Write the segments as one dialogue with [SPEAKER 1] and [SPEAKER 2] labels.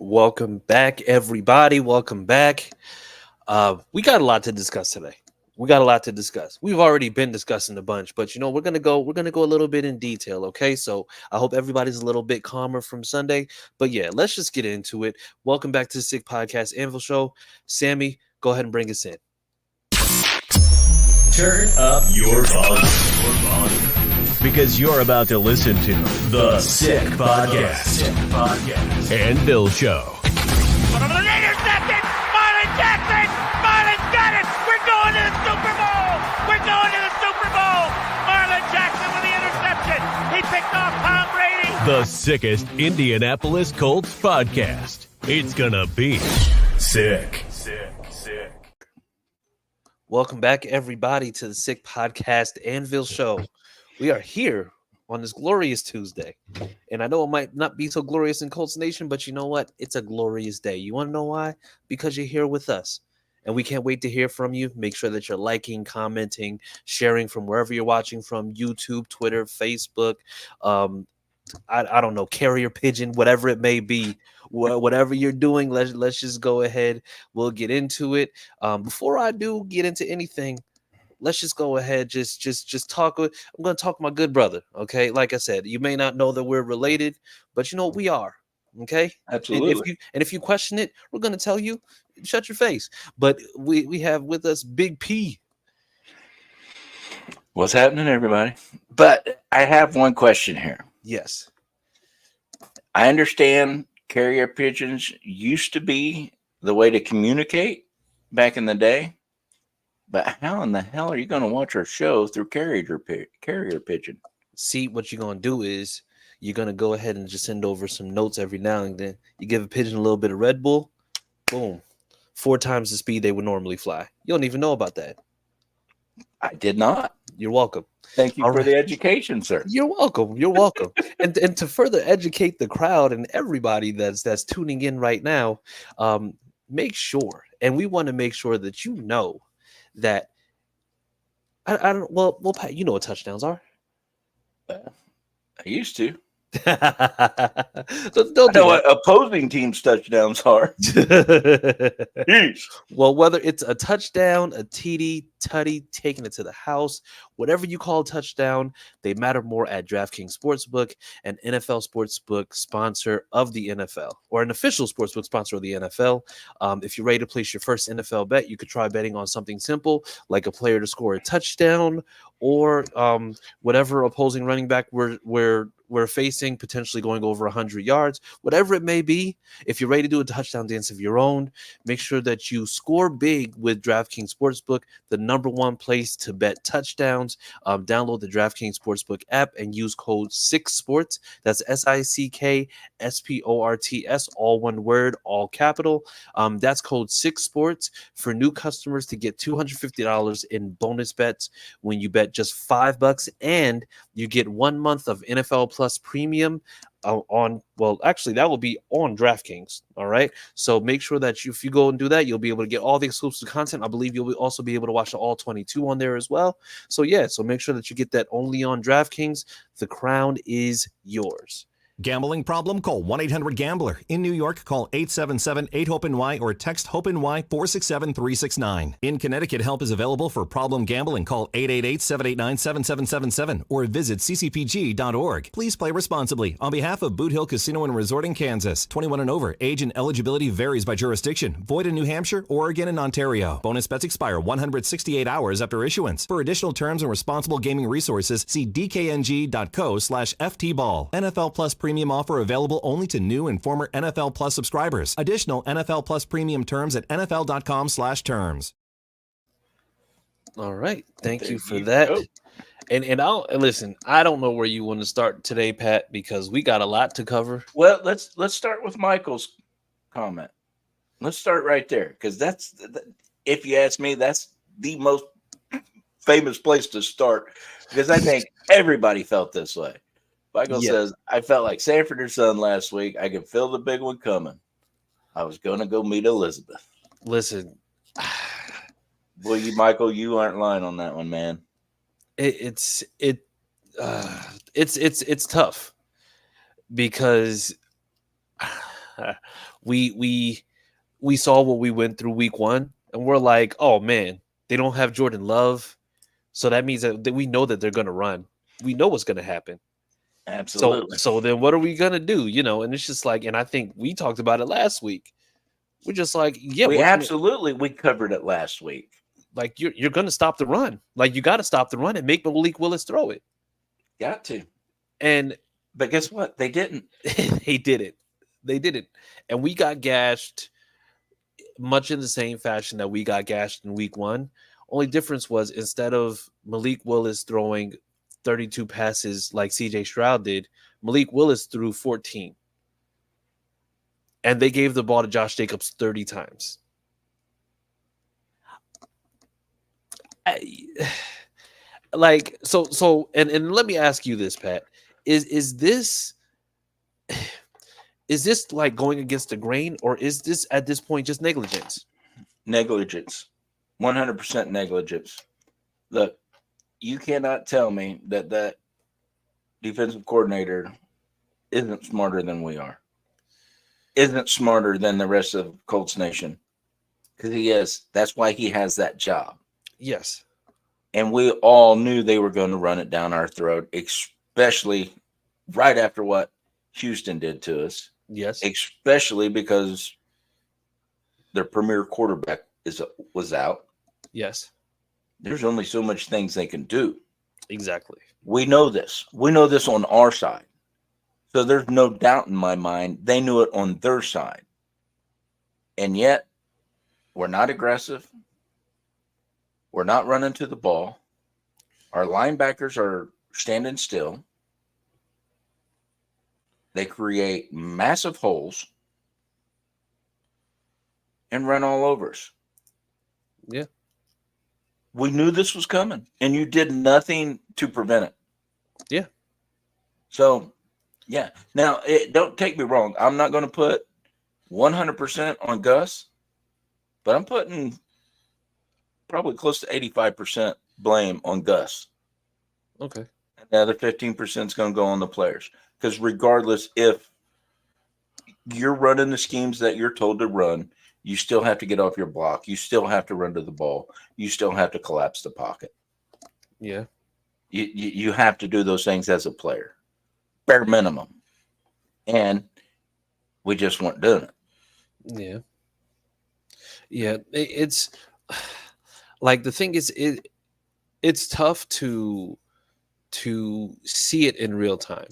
[SPEAKER 1] Welcome back, everybody. Welcome back. We got a lot to discuss today. We got a lot to discuss. We've already been discussing a bunch, but we're gonna go a little bit in detail. Okay, so I hope everybody's a little bit calmer from Sunday. But yeah, let's just get into it. Welcome back to the Sick Podcast Anvil Show. Sammy, go ahead and bring us in.
[SPEAKER 2] Turn up your volume. Because you're about to listen to The Sick Podcast. Anvil Show.
[SPEAKER 3] Intercepted! Marlon Jackson! Marlon's got it! We're going to the Super Bowl! We're going to the Super Bowl! Marlon Jackson with the interception! He picked off Tom Brady!
[SPEAKER 2] The sickest Indianapolis Colts podcast. It's gonna be sick.
[SPEAKER 1] Welcome back, everybody, to the Sick Podcast Anvil Show. We are here on this glorious Tuesday. And I know it might not be so glorious in Colts Nation, but you know what? It's a glorious day. You want to know why? Because you're here with us. And we can't wait to hear from you. Make sure that you're liking, commenting, sharing from wherever you're watching from, YouTube, Twitter, Facebook, I don't know, carrier pigeon, whatever it may be. Whatever you're doing, let's just go ahead. We'll get into it. Before I do get into anything, let's just go ahead. Just talk. I'm going to talk to my good brother. Okay, like I said, you may not know that we're related, but you know we are. Okay,
[SPEAKER 4] Absolutely.
[SPEAKER 1] And if you question it, we're going to tell you, shut your face. But we have with us Big P.
[SPEAKER 4] What's happening, everybody? But I have one question here.
[SPEAKER 1] Yes.
[SPEAKER 4] I understand carrier pigeons used to be the way to communicate back in the day, but how in the hell are you going to watch our show through carrier pigeon?
[SPEAKER 1] See, what you're going to do is you're going to go ahead and just send over some notes every now and then. You give a pigeon a little bit of Red Bull, boom, 4 times the speed they would normally fly. You don't even know about that.
[SPEAKER 4] I did not.
[SPEAKER 1] You're welcome.
[SPEAKER 4] Thank you
[SPEAKER 1] All
[SPEAKER 4] for
[SPEAKER 1] right.
[SPEAKER 4] the education, sir.
[SPEAKER 1] You're welcome. You're welcome. and to further educate the crowd and everybody that's tuning in right now, make sure, and we want to make sure that you know that I don't. Well, Pat, you know what touchdowns are.
[SPEAKER 4] I used to.
[SPEAKER 1] don't
[SPEAKER 4] I
[SPEAKER 1] do
[SPEAKER 4] know
[SPEAKER 1] that.
[SPEAKER 4] what opposing teams' touchdowns are. Yeesh.
[SPEAKER 1] Well, whether it's a touchdown, a TD, tutty, taking it to the house, whatever you call a touchdown, they matter more at DraftKings Sportsbook, an NFL Sportsbook sponsor of the NFL, or an official Sportsbook sponsor of the NFL. If you're ready to place your first NFL bet, you could try betting on something simple, like a player to score a touchdown, or whatever opposing running back we're facing, potentially going over 100 yards, whatever it may be. If you're ready to do a touchdown dance of your own, make sure that you score big with DraftKings Sportsbook, the number one place to bet touchdowns. Download the DraftKings Sportsbook app and use code SICKSPORTS. That's SICKSPORTS, all one word, all capital. That's code SICKSPORTS for new customers to get $250 in bonus bets when you bet just $5, and you get 1 month of NFL Plus Premium actually that will be on DraftKings. All right, so make sure that if you go and do that, you'll be able to get all the exclusive content. I believe you'll also be able to watch the all 22 on there as well. So make sure that you get that only on DraftKings. The crown is yours.
[SPEAKER 5] Gambling problem? Call 1-800-GAMBLER. In New York, call 877-8-HOPE-NY or text HOPE-NY 467-369. In Connecticut, help is available for problem gambling. Call 888-789-7777 or visit ccpg.org. Please play responsibly. On behalf of Boot Hill Casino and Resort in Kansas, 21 and over, age and eligibility varies by jurisdiction. Void in New Hampshire, Oregon, and Ontario. Bonus bets expire 168 hours after issuance. For additional terms and responsible gaming resources, see dkng.co/ftball. NFL Plus Premium offer available only to new and former NFL Plus subscribers. Additional NFL Plus Premium terms at nfl.com/terms.
[SPEAKER 1] All right, thank you
[SPEAKER 4] There
[SPEAKER 1] for
[SPEAKER 4] you
[SPEAKER 1] that.
[SPEAKER 4] go.
[SPEAKER 1] And I'll listen. I don't know where you want to start today, Pat, because we got a lot to cover.
[SPEAKER 4] Well, let's start with Michael's comment. Let's start right there, because if you ask me, that's the most famous place to start, because I think everybody felt this way. Michael says, I felt like Sanford or Son last week. I could feel the big one coming. I was going to go meet Elizabeth.
[SPEAKER 1] Listen,
[SPEAKER 4] Well, Michael, you aren't lying on that one, man.
[SPEAKER 1] it's tough because we saw what we went through week 1, and we're like, oh man, they don't have Jordan Love, so that means that we know that they're gonna run. We know what's gonna happen. So
[SPEAKER 4] Absolutely.
[SPEAKER 1] so then what are we gonna do? And it's just like, and I think we talked about it last week. We're just like, yeah,
[SPEAKER 4] We covered it last week.
[SPEAKER 1] like you're gonna stop the run. Like you got to stop the run and make Malik Willis throw it.
[SPEAKER 4] Got to.
[SPEAKER 1] And
[SPEAKER 4] But guess what? They didn't.
[SPEAKER 1] they did it. They did it, and we got gashed much in the same fashion that we got gashed in week 1. Only difference was instead of Malik Willis throwing 32 passes like CJ Stroud did, Malik Willis threw 14. And they gave the ball to Josh Jacobs 30 times. And let me ask you this, Pat. Is this like going against the grain, or is this at this point just negligence?
[SPEAKER 4] Negligence. 100% negligence. Look, you cannot tell me that defensive coordinator isn't smarter than we are. Isn't smarter than the rest of Colts Nation. Because he is. That's why he has that job.
[SPEAKER 1] Yes.
[SPEAKER 4] And we all knew they were going to run it down our throat, especially right after what Houston did to us.
[SPEAKER 1] Yes.
[SPEAKER 4] Especially because their premier quarterback was out.
[SPEAKER 1] Yes.
[SPEAKER 4] There's only so much things they can do.
[SPEAKER 1] Exactly.
[SPEAKER 4] We know this. We know this on our side. So there's no doubt in my mind they knew it on their side. And yet, we're not aggressive. We're not running to the ball. Our linebackers are standing still. They create massive holes and run all over us.
[SPEAKER 1] Yeah.
[SPEAKER 4] We knew this was coming, and you did nothing to prevent it.
[SPEAKER 1] Yeah.
[SPEAKER 4] So, yeah. Now, don't take me wrong. I'm not going to put 100% on Gus, but I'm putting probably close to 85% blame on Gus.
[SPEAKER 1] Okay.
[SPEAKER 4] And the other 15% is going to go on the players. Because regardless, if you're running the schemes that you're told to run, you still have to get off your block. You still have to run to the ball. You still have to collapse the pocket.
[SPEAKER 1] Yeah.
[SPEAKER 4] You have to do those things as a player. Bare minimum. And we just weren't doing it.
[SPEAKER 1] Yeah. Yeah. It's like the thing is, it's tough to see it in real time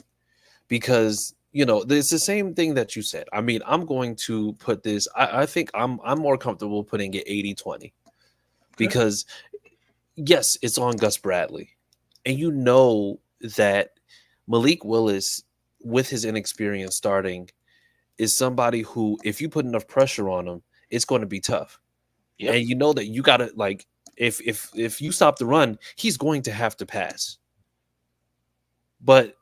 [SPEAKER 1] because it's the same thing that you said. I mean, I'm going to put this. I think I'm more comfortable putting it 80-20 because yes, it's on Gus Bradley, and you know that Malik Willis, with his inexperience starting, is somebody who, if you put enough pressure on him, it's going to be tough. Yep. And you know that you got to, like, if you stop the run, he's going to have to pass. But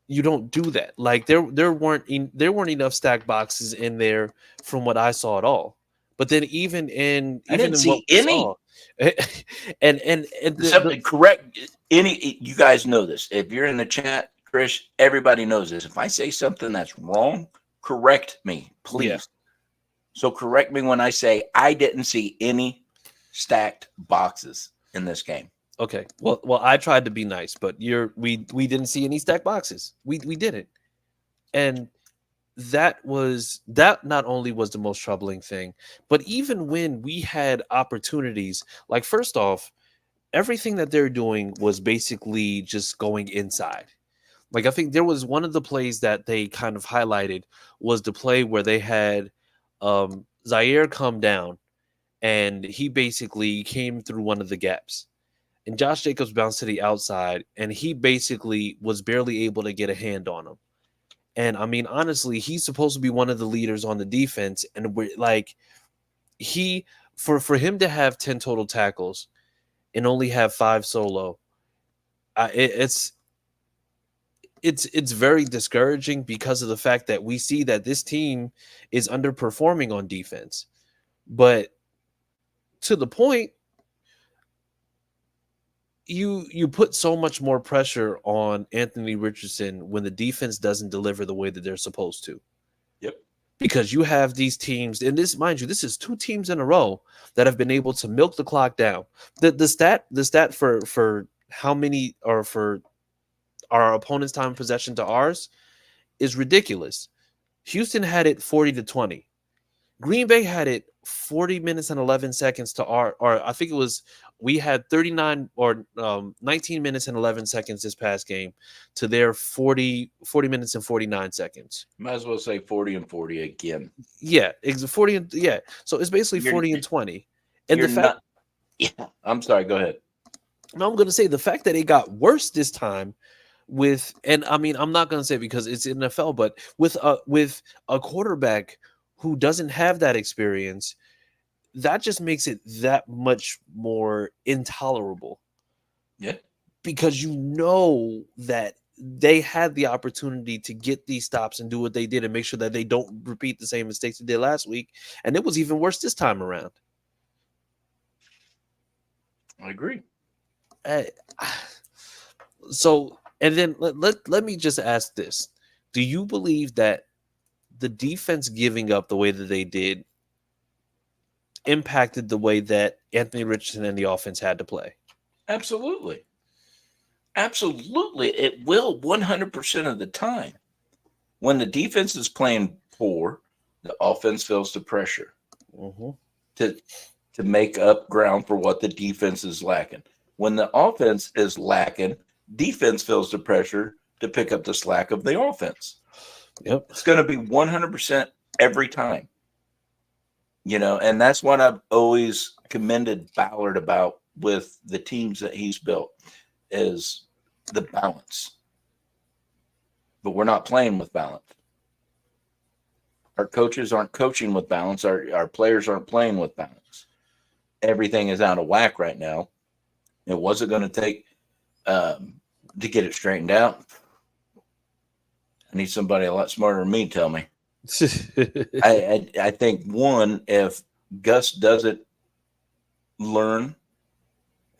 [SPEAKER 1] you don't do that. Like there weren't enough stack boxes in there from what I saw at all. But then even in
[SPEAKER 4] see any.
[SPEAKER 1] and
[SPEAKER 4] correct any. You guys know this. If you're in the chat, Chris, everybody knows this. If I say something that's wrong, correct me, please. Yeah. So correct me when I say I didn't see any stacked boxes in this game.
[SPEAKER 1] Okay. Well, I tried to be nice, but we didn't see any stacked boxes. We didn't. And that not only was the most troubling thing, but even when we had opportunities, like first off, everything that they're doing was basically just going inside. Like I think there was one of the plays that they kind of highlighted was the play where they had Zaire come down and he basically came through one of the gaps. And Josh Jacobs bounced to the outside, and he basically was barely able to get a hand on him. And I mean, honestly, he's supposed to be one of the leaders on the defense, and we're like, for him to have 10 total tackles and only have 5 solo, it's very discouraging because of the fact that we see that this team is underperforming on defense, but to the point. You put so much more pressure on Anthony Richardson when the defense doesn't deliver the way that they're supposed to.
[SPEAKER 4] Yep.
[SPEAKER 1] Because you have these teams, and this, mind you, this is 2 teams in a row that have been able to milk the clock down. The stat for how many, or for our opponent's time of possession to ours, is ridiculous. Houston had it 40-20. Green Bay had it 40 minutes and 11 seconds to our, or I think it was, we had 39 or 19 minutes and 11 seconds this past game to their 40 minutes and 49 seconds.
[SPEAKER 4] Might as well say 40 and 40 again.
[SPEAKER 1] Yeah, it's 40 and yeah. So it's basically 40 and 20. And the fact,
[SPEAKER 4] yeah, I'm sorry, go ahead.
[SPEAKER 1] no, I'm going to say the fact that it got worse this time with, and I mean, I'm not going to say because it's NFL, but with a quarterback who doesn't have that experience, that just makes it that much more intolerable.
[SPEAKER 4] Yeah.
[SPEAKER 1] Because you know that they had the opportunity to get these stops and do what they did and make sure that they don't repeat the same mistakes they did last week. And it was even worse this time around.
[SPEAKER 4] I agree.
[SPEAKER 1] So, and then let me just ask this. Do you believe that the defense giving up the way that they did impacted the way that Anthony Richardson and the offense had to play?
[SPEAKER 4] Absolutely. Absolutely. It will 100% of the time. When the defense is playing poor, the offense feels the pressure to make up ground for what the defense is lacking. When the offense is lacking, defense feels the pressure to pick up the slack of the offense.
[SPEAKER 1] Yep.
[SPEAKER 4] It's going to be 100% every time. You know, and that's what I've always commended Ballard about with the teams that he's built, is the balance. But we're not playing with balance. Our coaches aren't coaching with balance. Our players aren't playing with balance. Everything is out of whack right now. It wasn't going to take to get it straightened out. I need somebody a lot smarter than me to tell me. I think, one, if Gus doesn't learn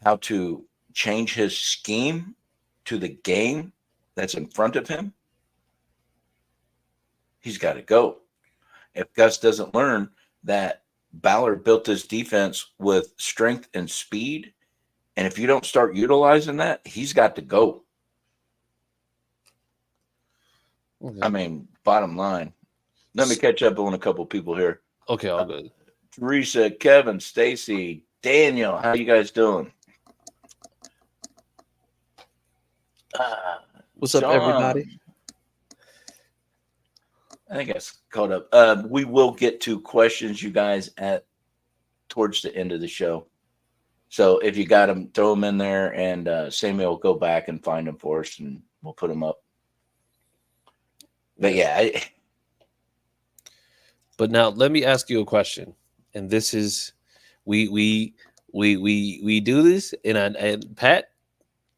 [SPEAKER 4] how to change his scheme to the game that's in front of him, he's got to go. If Gus doesn't learn that Ballard built his defense with strength and speed, and if you don't start utilizing that, he's got to go.
[SPEAKER 1] Okay.
[SPEAKER 4] I mean, bottom line. Let me catch up on a couple people here.
[SPEAKER 1] Okay, all good.
[SPEAKER 4] Teresa, Kevin, Stacy, Daniel, how you guys doing?
[SPEAKER 1] What's up, everybody?
[SPEAKER 4] I think I caught up. We will get to questions, you guys, towards the end of the show. So if you got them, throw them in there, and Sammy will go back and find them for us, and we'll put them up. But yeah.
[SPEAKER 1] But now let me ask you a question, and this is we do this, and Pat,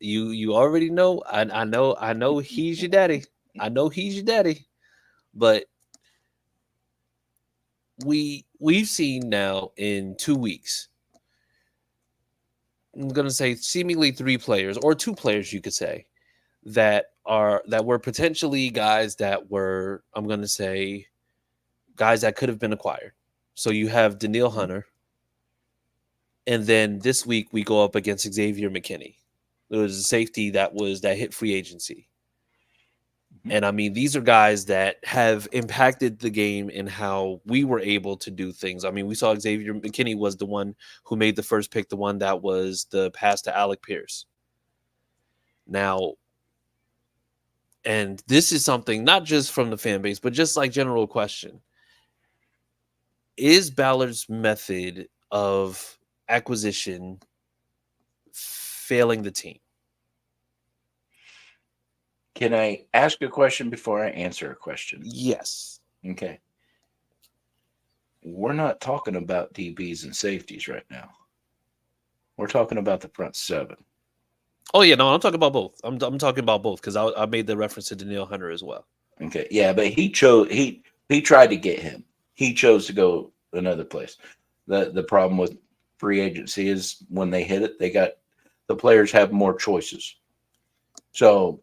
[SPEAKER 1] you already know. I know he's your daddy. I know he's your daddy, but we've seen now in 2 weeks. I'm gonna say seemingly 3 players, or 2 players, you could say, that were potentially guys that were, I'm gonna say, guys that could have been acquired. So you have Daniil Hunter, and then this week we go up against Xavier McKinney. It was a safety that hit free agency. And I mean, these are guys that have impacted the game in how we were able to do things. I mean, we saw Xavier McKinney was the one who made the first pick, the one that was the pass to Alec Pierce. Now, and this is something not just from the fan base, but just like general question. Is Ballard's method of acquisition failing the team?
[SPEAKER 4] Can I ask a question before I answer a question?
[SPEAKER 1] Yes.
[SPEAKER 4] Okay. We're not talking about DBs and safeties right now. We're talking about the front 7.
[SPEAKER 1] Oh yeah, no, I'm talking about both. I'm talking about both because I made the reference to Daniil Hunter as well.
[SPEAKER 4] Okay, yeah, but he tried to get him. He chose to go another place. The problem with free agency is when they hit it, the players have more choices. So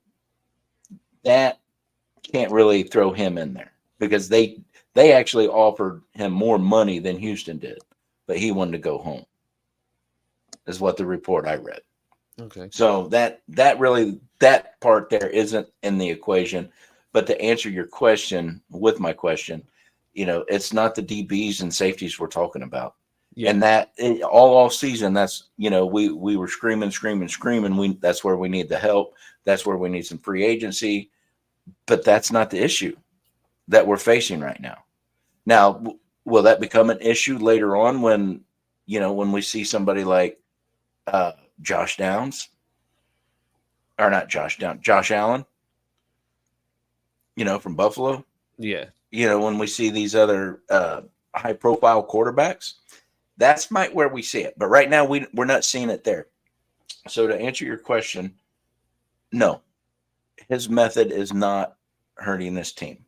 [SPEAKER 4] that can't really throw him in there because they They actually offered him more money than Houston did, but he wanted to go home. Is what the report I read.
[SPEAKER 1] Okay.
[SPEAKER 4] So that part there isn't in the equation. But to answer your question with my question, it's not the DBs and safeties we're talking about.
[SPEAKER 1] Yeah.
[SPEAKER 4] And that all season, that's we were screaming. That's where we need the help. That's where we need some free agency. But that's not the issue that we're facing right now. Now, will that become an issue later on when we see somebody like Josh Downs, or not Josh Downs, Josh Allen, from Buffalo?
[SPEAKER 1] Yeah.
[SPEAKER 4] When we see these other high profile quarterbacks, that's where we see it. But right now we're not seeing it there. So to answer your question, no, his method is not hurting this team.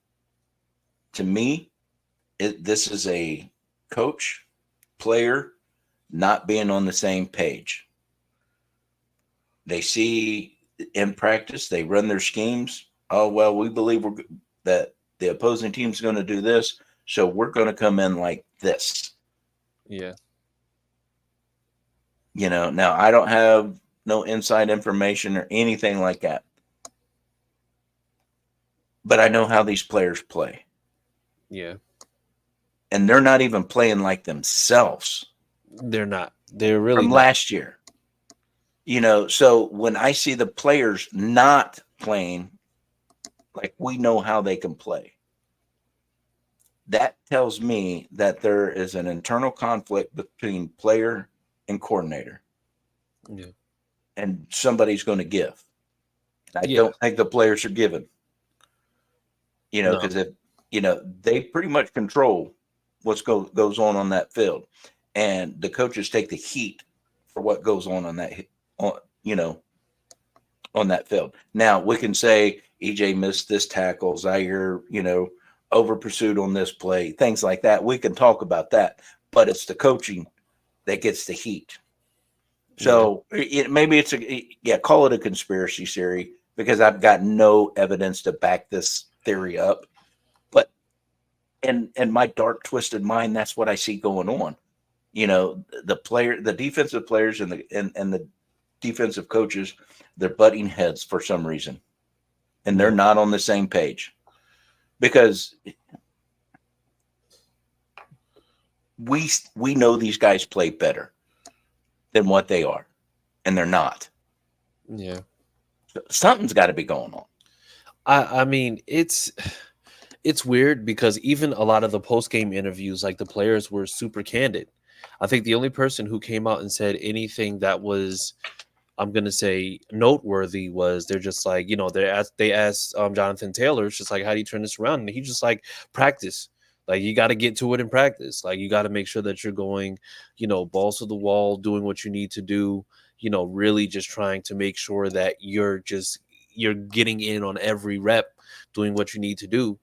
[SPEAKER 4] To me, this is a coach, player not being on the same page. They see in practice, they run their schemes. Oh, well, we believe that the opposing team's going to do this, so we're going to come in like this.
[SPEAKER 1] Yeah.
[SPEAKER 4] Now I don't have no inside information or anything like that. But I know how these players play.
[SPEAKER 1] Yeah.
[SPEAKER 4] And they're not even playing like themselves.
[SPEAKER 1] They're not. They're really
[SPEAKER 4] from
[SPEAKER 1] not.
[SPEAKER 4] last year. So when I see the players not playing like we know how they can play, that tells me that there is an internal conflict between player and coordinator.
[SPEAKER 1] Yeah.
[SPEAKER 4] And somebody's going to give. I don't think the players are giving. Because they pretty much control what goes on that field, and the coaches take the heat for what goes on that on that field. Now we can say EJ missed this tackle, Zaire, over pursued on this play, things like that. We can talk about that, but it's the coaching that gets the heat. So maybe it's call it a conspiracy theory, because I've got no evidence to back this theory up. But in my dark, twisted mind, that's what I see going on. The defensive players and the defensive coaches, they're butting heads for some reason, and they're not on the same page, because we know these guys play better than what they are, and they're not.
[SPEAKER 1] Yeah.
[SPEAKER 4] So something's got to be going on.
[SPEAKER 1] I mean, it's weird, because even a lot of the post-game interviews, like, the players were super candid. I think the only person who came out and said anything that was, I'm going to say, noteworthy was, they're just like, they asked Jonathan Taylor, it's just like, how do you turn this around? And he just like, practice. Like, you got to get to it in practice. Like, you got to make sure that you're going, balls to the wall, doing what you need to do, really just trying to make sure that you're getting in on every rep, doing what you need to do.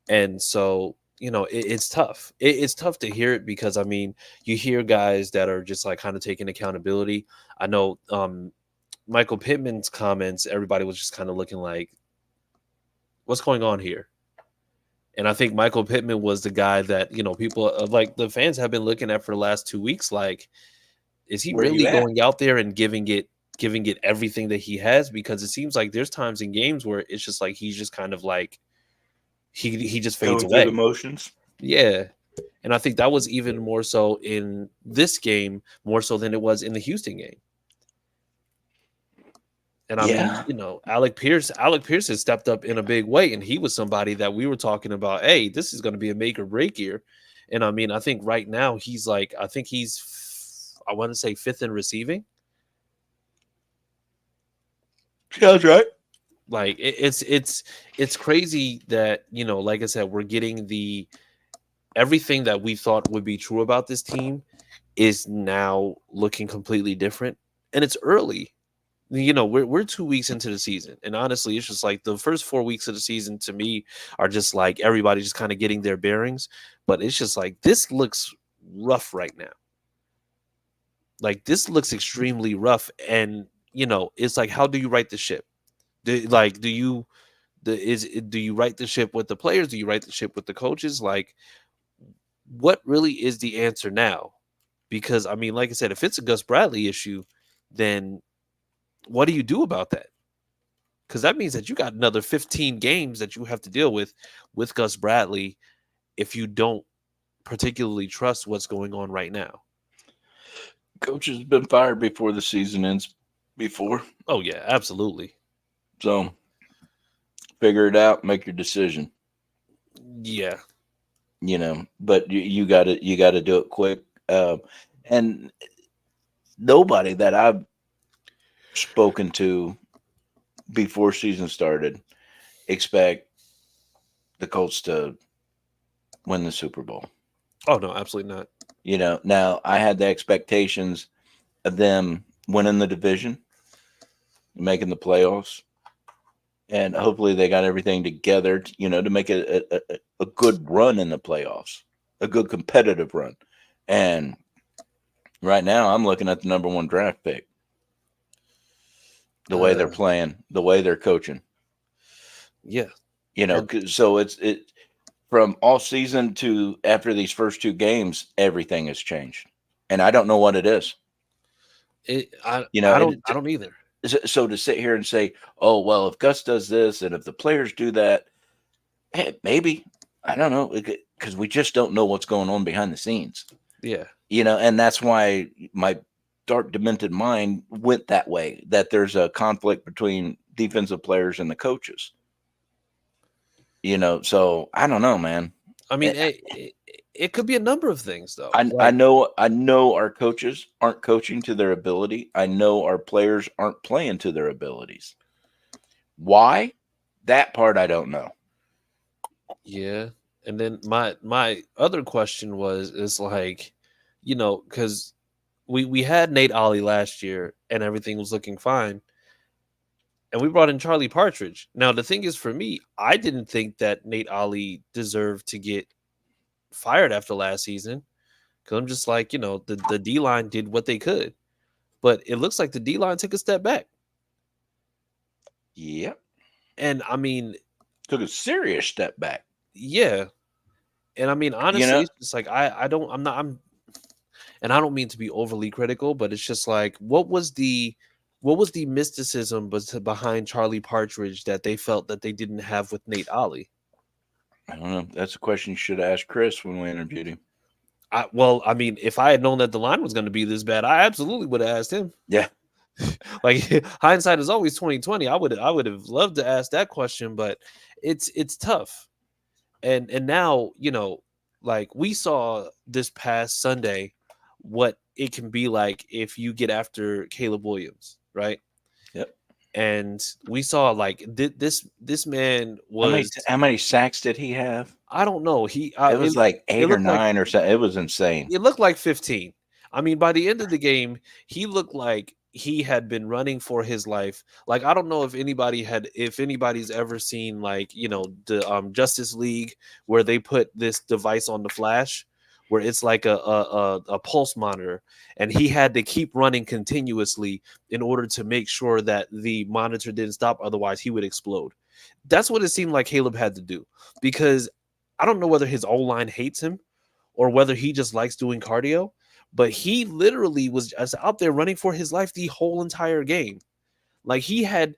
[SPEAKER 1] And so, it's tough. It's tough to hear it, because, I mean, you hear guys that are just like kind of taking accountability. I know Michael Pittman's comments, everybody was just kind of looking like, what's going on here? And I think Michael Pittman was the guy that, people like the fans have been looking at for the last 2 weeks. Like, is he really going out there and giving it everything that he has? Because it seems like there's times in games where it's just like, he's just kind of like, he just fades away.
[SPEAKER 4] Emotions.
[SPEAKER 1] Yeah. And I think that was even more so in this game, more so than it was in the Houston game. And I mean, Alec Pierce has stepped up in a big way, and he was somebody that we were talking about, hey, this is going to be a make or break year. And I mean, I think right now he's like, I want to say 5th in receiving.
[SPEAKER 4] Sounds right.
[SPEAKER 1] Like, it's crazy that, like I said, we're getting everything that we thought would be true about this team is now looking completely different. And it's early. We're 2 weeks into the season, and honestly, it's just like the first 4 weeks of the season to me are just like everybody just kind of getting their bearings. But it's just like, this looks rough right now. Like, this looks extremely rough, and it's like, how do you right the ship? Do Do you right the ship with the players? Do you right the ship with the coaches? Like, what really is the answer now? Because I mean, like I said, if it's a Gus Bradley issue, then what do you do about that? Because that means that you got another 15 games that you have to deal with Gus Bradley if you don't particularly trust what's going on right now.
[SPEAKER 4] Coach has been fired before the season ends before.
[SPEAKER 1] Oh yeah, absolutely.
[SPEAKER 4] So figure it out, make your decision.
[SPEAKER 1] Yeah.
[SPEAKER 4] But you got to do it quick. And nobody that I've spoken to before season started expect the Colts to win the Super Bowl.
[SPEAKER 1] Oh no, absolutely not.
[SPEAKER 4] Now I had the expectations of them winning the division, making the playoffs, and hopefully they got everything together, to make a good run in the playoffs, a good competitive run. And right now I'm looking at the number 1 draft pick. The way they're playing, the way they're coaching.
[SPEAKER 1] Yeah.
[SPEAKER 4] So it's from all season to after these first 2 games, everything has changed. And I don't know what it is.
[SPEAKER 1] I don't either.
[SPEAKER 4] So to sit here and say, oh, well, if Gus does this and if the players do that, hey, maybe, I don't know, because we just don't know what's going on behind the scenes.
[SPEAKER 1] Yeah.
[SPEAKER 4] And that's why my dark, demented mind went that way, that there's a conflict between defensive players and the coaches. So I don't know, man.
[SPEAKER 1] I mean, it could be a number of things, though.
[SPEAKER 4] I know our coaches aren't coaching to their ability. I know our players aren't playing to their abilities. Why? That part I don't know.
[SPEAKER 1] Yeah. And then my other question is like, because we had Nate Ollie last year and everything was looking fine. And we brought in Charlie Partridge. Now, the thing is, for me, I didn't think that Nate Ollie deserved to get fired after last season. Because I'm just like, the D-line did what they could. But it looks like the D-line took a step back.
[SPEAKER 4] Yep.
[SPEAKER 1] And, I mean...
[SPEAKER 4] took a serious step back.
[SPEAKER 1] Yeah. And, I mean, honestly, it's just like, I don't mean to be overly critical, but it's just like, what was the mysticism behind Charlie Partridge that they felt that they didn't have with Nate Ollie?
[SPEAKER 4] I don't know. That's a question you should have asked Chris when we interviewed him.
[SPEAKER 1] I mean, if I had known that the line was going to be this bad, I absolutely would have asked him.
[SPEAKER 4] Yeah.
[SPEAKER 1] Like, hindsight is always 20/20. I would have loved to ask that question, but it's tough. And now, like we saw this past Sunday what it can be like if you get after Caleb Williams, right?
[SPEAKER 4] Yep.
[SPEAKER 1] And we saw like this man was
[SPEAKER 4] how many sacks did he have?
[SPEAKER 1] I don't know. It
[SPEAKER 4] was like 8 or 9 or so. It was insane.
[SPEAKER 1] It looked like 15. I mean, by the end of the game, he looked like he had been running for his life. Like, I don't know if anybody's ever seen like, the Justice League where they put this device on the Flash where it's like a pulse monitor, and he had to keep running continuously in order to make sure that the monitor didn't stop. Otherwise, he would explode. That's what it seemed like Caleb had to do, because I don't know whether his O-line hates him or whether he just likes doing cardio, but he literally was just out there running for his life the whole entire game. Like he had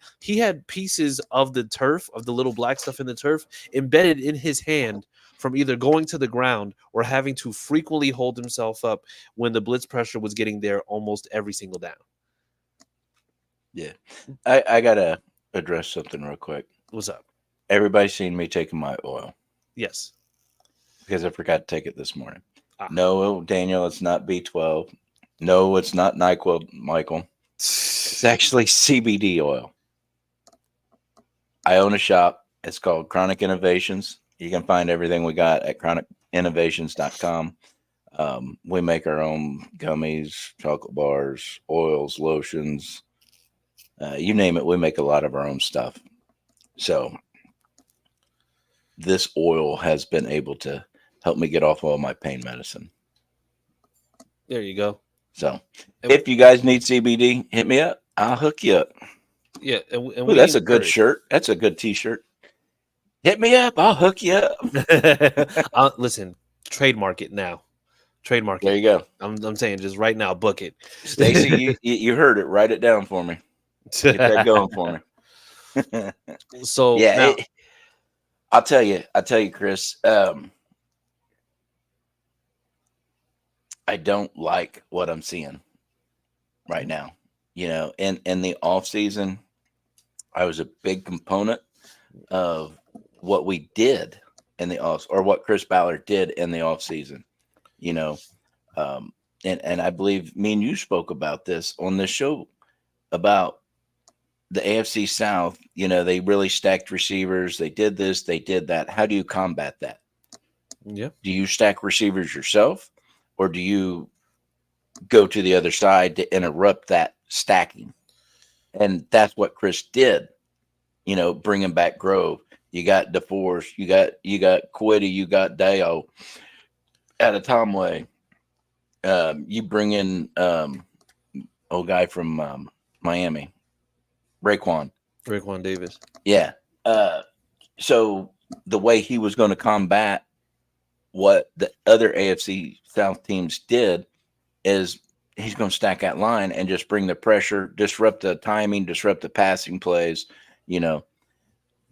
[SPEAKER 1] pieces of the turf, of the little black stuff in the turf, embedded in his hand from either going to the ground or having to frequently hold himself up when the blitz pressure was getting there almost every single down.
[SPEAKER 4] Yeah. I got to address something real quick.
[SPEAKER 1] What's up?
[SPEAKER 4] Everybody's seen me taking my oil.
[SPEAKER 1] Yes.
[SPEAKER 4] Because I forgot to take it this morning. No, Daniel, it's not B12. No, it's not NyQuil, Michael. It's actually CBD oil. I own a shop. It's called Chronic Innovations. You can find everything we got at chronicinnovations.com. We make our own gummies, chocolate bars, oils, lotions. You name it, we make a lot of our own stuff. So this oil has been able to help me get off all my pain medicine.
[SPEAKER 1] There you go.
[SPEAKER 4] So if you guys need CBD, hit me up. I'll hook you up.
[SPEAKER 1] Yeah. And
[SPEAKER 4] Ooh, that's a good shirt. That's a good t-shirt. Hit me up. I'll hook you up.
[SPEAKER 1] Listen, trademark it now. Trademark
[SPEAKER 4] There
[SPEAKER 1] it.
[SPEAKER 4] you go.
[SPEAKER 1] I'm saying just right now, book it.
[SPEAKER 4] Stacy, you heard it. Write it down for me. Get that going for me.
[SPEAKER 1] So
[SPEAKER 4] Yeah,
[SPEAKER 1] now,
[SPEAKER 4] I'll tell you, Chris. I don't like what I'm seeing right now. In the off season, I was a big component of what we did in the off, or what Chris Ballard did in the off season. And I believe me and you spoke about this on this show about the AFC South. They really stacked receivers. They did this, they did that. How do you combat that?
[SPEAKER 1] yeah,
[SPEAKER 4] Do you stack receivers yourself, or do you go to the other side to interrupt that stacking? And that's what Chris did. Bringing back Grove. You got DeForest. You got Quiddy. You got Deo. At a time way, you bring in old guy from Miami, Raekwon
[SPEAKER 1] Davis.
[SPEAKER 4] Yeah. So the way he was going to combat what the other AFC South teams did is he's going to stack that line and just bring the pressure, disrupt the timing, disrupt the passing plays,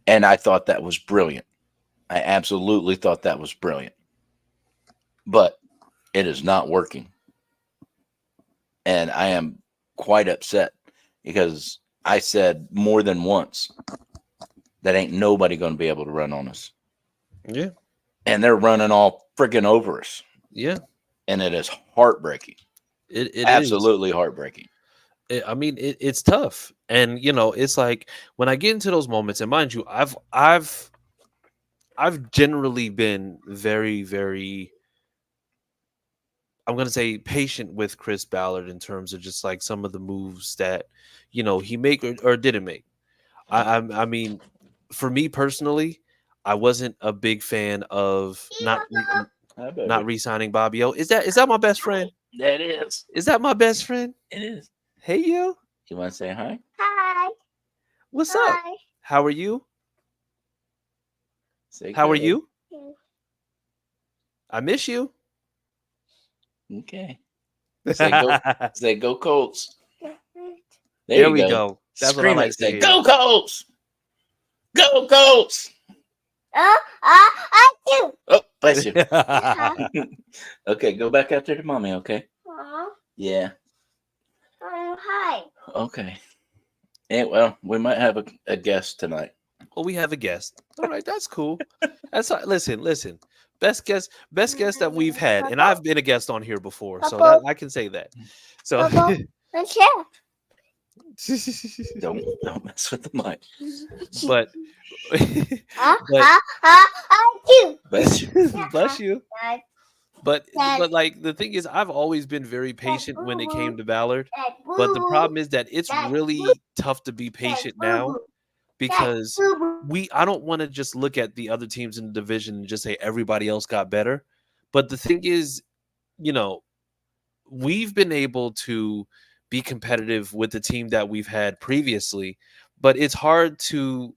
[SPEAKER 4] And I thought that was brilliant. I absolutely thought that was brilliant. But it is not working. And I am quite upset because I said more than once that ain't nobody going to be able to run on us.
[SPEAKER 1] Yeah.
[SPEAKER 4] And they're running all freaking over us.
[SPEAKER 1] Yeah.
[SPEAKER 4] And it is heartbreaking.
[SPEAKER 1] It
[SPEAKER 4] absolutely heartbreaking.
[SPEAKER 1] It's tough. And it's like when I get into those moments, and mind you, I've generally been very, very, I'm gonna say, patient with Chris Ballard in terms of just like some of the moves that he make or didn't make. I mean, for me personally, I wasn't a big fan of not re-signing Bobby O. Is that my best friend?
[SPEAKER 4] That is.
[SPEAKER 1] Is that my best friend?
[SPEAKER 4] It is.
[SPEAKER 1] Hey, you.
[SPEAKER 4] You want to say hi?
[SPEAKER 6] Hi.
[SPEAKER 1] What's
[SPEAKER 6] Hi.
[SPEAKER 1] up? How are you?
[SPEAKER 4] Say
[SPEAKER 1] How are
[SPEAKER 4] good.
[SPEAKER 1] you? I miss you.
[SPEAKER 4] Okay. Say go Colts.
[SPEAKER 1] There we go. That's
[SPEAKER 4] Scream
[SPEAKER 1] what I like
[SPEAKER 4] it.
[SPEAKER 1] to
[SPEAKER 4] Say
[SPEAKER 1] hear.
[SPEAKER 4] go Colts. Go Colts.
[SPEAKER 6] I do.
[SPEAKER 4] Oh, bless you. Okay, go back out there to mommy, okay? Yeah.
[SPEAKER 6] Hi.
[SPEAKER 4] Okay. Yeah, well, we might have a guest tonight.
[SPEAKER 1] Well, we have a guest. All right, that's cool. That's listen. Best guest that we've had, and I've been a guest on here before, so that, I can say that. So
[SPEAKER 4] Don't mess with the mic.
[SPEAKER 1] but
[SPEAKER 6] I do.
[SPEAKER 4] Bless you.
[SPEAKER 1] bless you. But like the thing is, I've always been very patient when it came to Ballard. But the problem is that it's really tough to be patient now because I don't want to just look at the other teams in the division and just say everybody else got better. But the thing is, we've been able to be competitive with the team that we've had previously, but it's hard to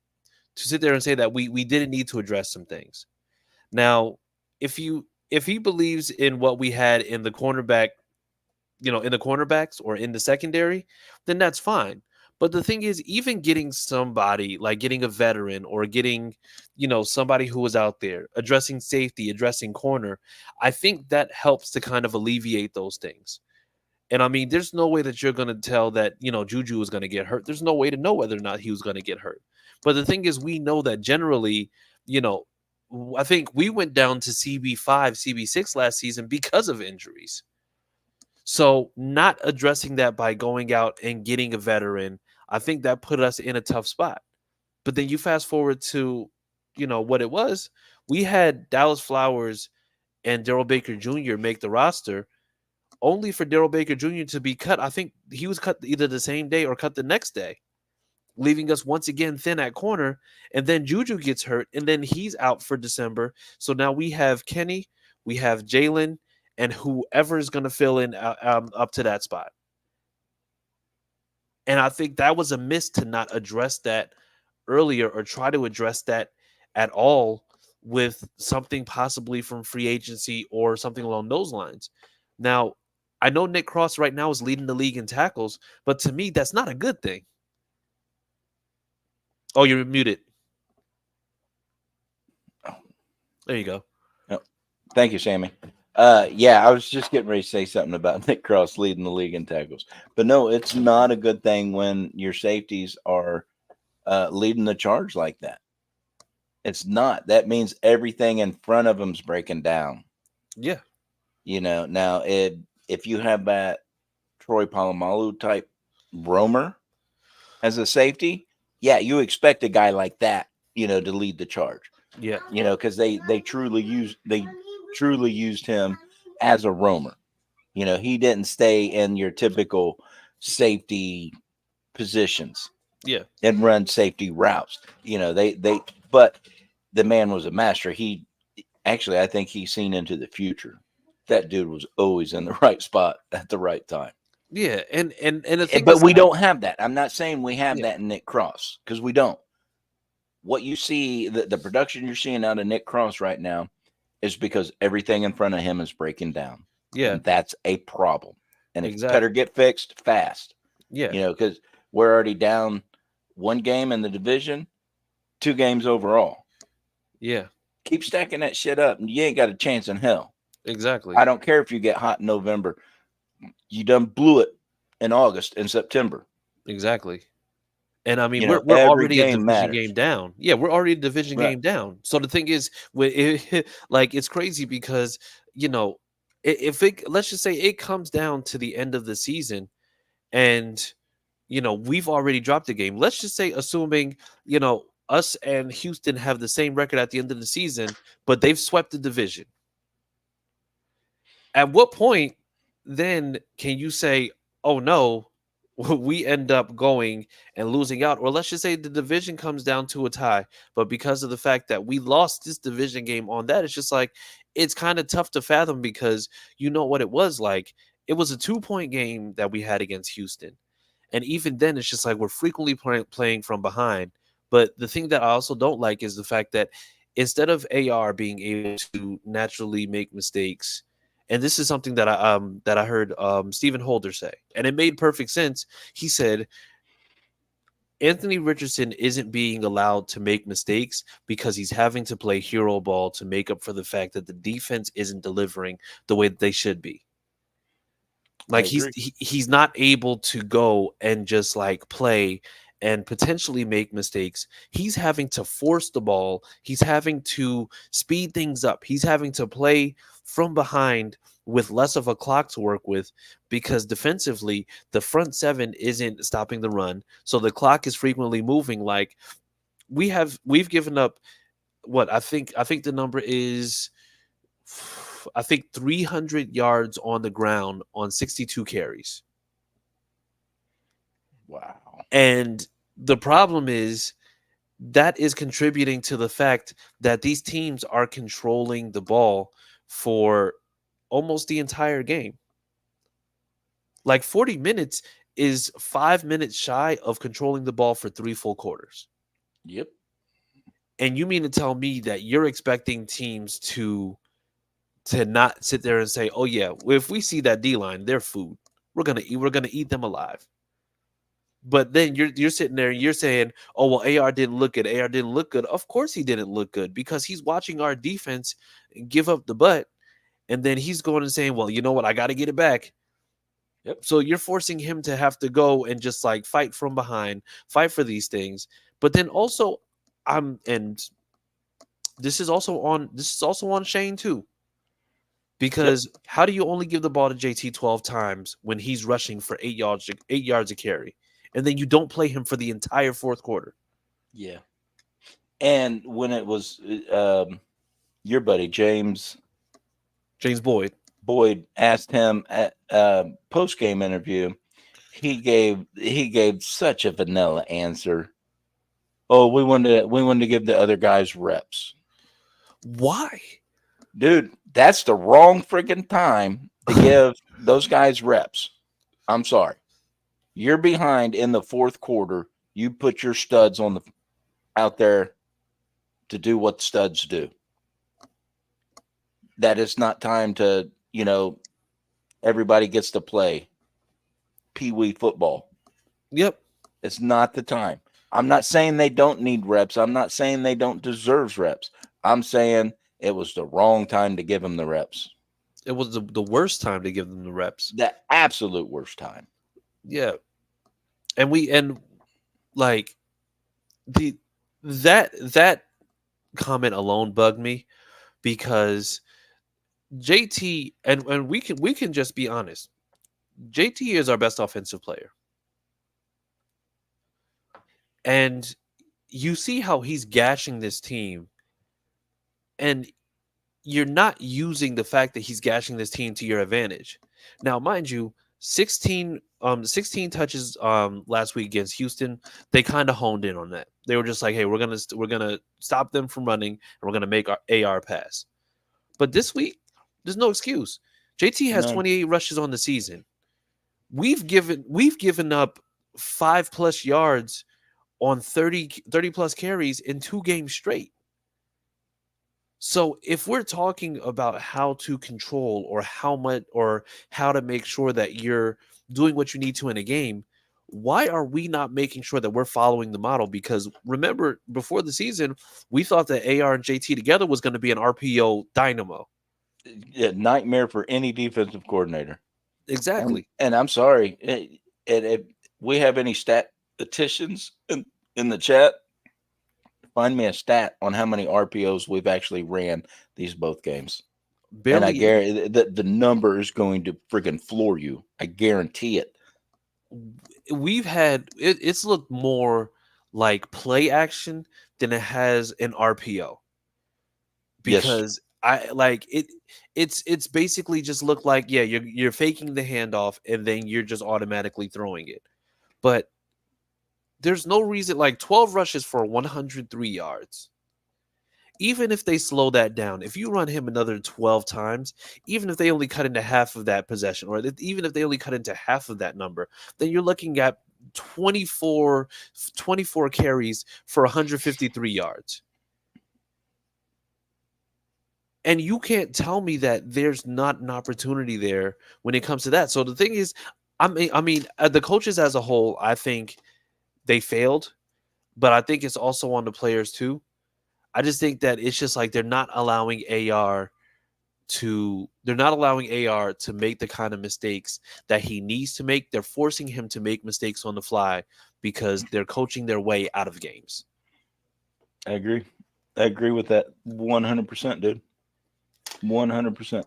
[SPEAKER 1] sit there and say that we didn't need to address some things. Now, if he believes in what we had in the cornerback, in the cornerbacks or in the secondary, then that's fine. But the thing is, even getting somebody like getting a veteran or getting, somebody who was out there addressing safety, addressing corner, I think that helps to kind of alleviate those things. And I mean, there's no way that you're going to tell that, Juju was going to get hurt. There's no way to know whether or not he was going to get hurt. But the thing is, we know that generally, I think we went down to CB5, CB6 last season because of injuries. So not addressing that by going out and getting a veteran, I think that put us in a tough spot. But then you fast forward to, what it was. We had Dallas Flowers and Darrell Baker Jr. make the roster, only for Darrell Baker Jr. to be cut. I think he was cut either the same day or cut the next day, leaving us once again thin at corner. And then Juju gets hurt, and then he's out for December. So now we have Kenny, we have Jalen, and whoever is going to fill in up to that spot. And I think that was a miss to not address that earlier or try to address that at all with something possibly from free agency or something along those lines. Now, I know Nick Cross right now is leading the league in tackles, but to me, that's not a good thing. Oh, you're muted. There you go.
[SPEAKER 4] Thank you, Sammy. Yeah, I was just getting ready to say something about Nick Cross leading the league in tackles. But no, it's not a good thing when your safeties are leading the charge like that. It's not. That means everything in front of them's breaking down.
[SPEAKER 1] Yeah.
[SPEAKER 4] Now if you have that Troy Polamalu type roamer as a safety, yeah, you expect a guy like that, to lead the charge.
[SPEAKER 1] Yeah.
[SPEAKER 4] Because they truly used him as a roamer. He didn't stay in your typical safety positions.
[SPEAKER 1] Yeah.
[SPEAKER 4] And run safety routes. But the man was a master. I think he's seen into the future. That dude was always in the right spot at the right time.
[SPEAKER 1] Yeah, and the thing
[SPEAKER 4] But
[SPEAKER 1] is
[SPEAKER 4] we
[SPEAKER 1] that-
[SPEAKER 4] don't have that. I'm not saying we have
[SPEAKER 1] Yeah.
[SPEAKER 4] that in Nick Cross, because we don't. What you see, the production you're seeing out of Nick Cross right now is because everything in front of him is breaking down.
[SPEAKER 1] Yeah,
[SPEAKER 4] And that's a problem. And it
[SPEAKER 1] Exactly.
[SPEAKER 4] better get fixed fast.
[SPEAKER 1] yeah,
[SPEAKER 4] Because we're already down 1 game in the division, 2 games overall.
[SPEAKER 1] yeah,
[SPEAKER 4] Keep stacking that shit up, and you ain't got a chance in hell.
[SPEAKER 1] exactly.
[SPEAKER 4] I don't care if you get hot in November. You done blew it in August and September.
[SPEAKER 1] Exactly. And I mean,
[SPEAKER 4] You know,
[SPEAKER 1] we're
[SPEAKER 4] every
[SPEAKER 1] already a
[SPEAKER 4] game
[SPEAKER 1] division
[SPEAKER 4] matters.
[SPEAKER 1] game down. Yeah, we're already a division
[SPEAKER 4] Right.
[SPEAKER 1] game down. So the thing is, like it's crazy because if it let's just say it comes down to the end of the season, and we've already dropped the game. Let's just say, assuming us and Houston have the same record at the end of the season, but they've swept the division. At what point then can you say, oh no, we end up going and losing out? Or let's just say the division comes down to a tie, but because of the fact that we lost this division game on that, it's just like, it's kind of tough to fathom, because you know what it was like. It was a 2-point game that we had against Houston. And even then, it's just like we're frequently playing from behind. But the thing that I also don't like is the fact that instead of AR being able to naturally make mistakes, and this is something that I heard Stephen Holder say, and it made perfect sense. He said Anthony Richardson isn't being allowed to make mistakes because he's having to play hero ball to make up for the fact that the defense isn't delivering the way that they should be. Like he's not able to go and just like play and potentially make mistakes. He's having to force the ball. He's having to speed things up. He's having to play from behind with less of a clock to work with, because defensively the front 7 isn't stopping the run. So the clock is frequently moving. Like we've given up what I think the number is, I think 300 yards on the ground on 62 carries.
[SPEAKER 4] Wow.
[SPEAKER 1] And the problem is that is contributing to the fact that these teams are controlling the ball for almost the entire game. Like 40 minutes is 5 minutes shy of controlling the ball for 3 full quarters.
[SPEAKER 4] Yep.
[SPEAKER 1] And you mean to tell me that you're expecting teams to not sit there and say, "Oh yeah, if we see that D-line, they're food. We're gonna eat them alive." But then you're sitting there and you're saying, "Oh well, AR didn't look good. AR didn't look good." Of course he didn't look good, because he's watching our defense give up the butt, and then he's going and saying, "Well, you know what? I got to get it back."
[SPEAKER 4] Yep.
[SPEAKER 1] So you're forcing him to have to go and just like fight from behind, fight for these things. But then also, and this is also on Shane too. Because how do you only give the ball to JT 12 times when he's rushing for 8 yards a carry, and then you don't play him for the entire fourth quarter?
[SPEAKER 4] Yeah. And when it was your buddy James
[SPEAKER 1] Boyd
[SPEAKER 4] asked him at post-game interview, he gave such a vanilla answer. Oh, we wanted to give the other guys reps.
[SPEAKER 1] Why?
[SPEAKER 4] Dude, that's the wrong freaking time to give those guys reps. I'm sorry. You're behind in the fourth quarter. You put your studs out there to do what studs do. That it's not time to, everybody gets to play pee-wee football.
[SPEAKER 1] Yep.
[SPEAKER 4] It's not the time. I'm not saying they don't need reps. I'm not saying they don't deserve reps. I'm saying it was the wrong time to give them the reps.
[SPEAKER 1] It was the worst time to give them the reps.
[SPEAKER 4] The absolute worst time.
[SPEAKER 1] Yeah. And like that comment alone bugged me because JT and we can just be honest. JT is our best offensive player. And you see how he's gashing this team, and you're not using the fact that he's gashing this team to your advantage. Now, mind you, 16 touches last week against Houston, they kind of honed in on that. They were just like, hey, we're gonna stop them from running, and we're gonna make our AR pass. But this week, there's no excuse. JT has 28 rushes on the season. We've given up 5+ yards on 30 plus carries in 2 games straight. So if we're talking about how to control or how much or how to make sure that you're doing what you need to in a game, why are we not making sure that we're following the model? Because remember, before the season, we thought that AR and JT together was going to be an RPO dynamo.
[SPEAKER 4] Yeah, nightmare for any defensive coordinator.
[SPEAKER 1] Exactly.
[SPEAKER 4] And I'm sorry, if we have any statisticians in the chat, find me a stat on how many RPOs we've actually ran these both games.
[SPEAKER 1] Barely.
[SPEAKER 4] And I guarantee that the number is going to friggin' floor you. I guarantee it.
[SPEAKER 1] We've had it's looked more like play action than it has an RPO. Because I like it. It's basically just looked like, yeah, you're faking the handoff and then you're just automatically throwing it. But there's no reason, like 12 rushes for 103 yards. Even if they slow that down, if you run him another 12 times, even if they only cut into half of that possession, or even if they only cut into half of that number, then you're looking at 24 carries for 153 yards. And you can't tell me that there's not an opportunity there when it comes to that. So the thing is, I mean, the coaches as a whole, I think they failed, but I think it's also on the players too. I just think that it's just like they're not allowing AR to make the kind of mistakes that he needs to make. They're forcing him to make mistakes on the fly because they're coaching their way out of games.
[SPEAKER 4] I agree. I agree with that 100%, dude. 100%.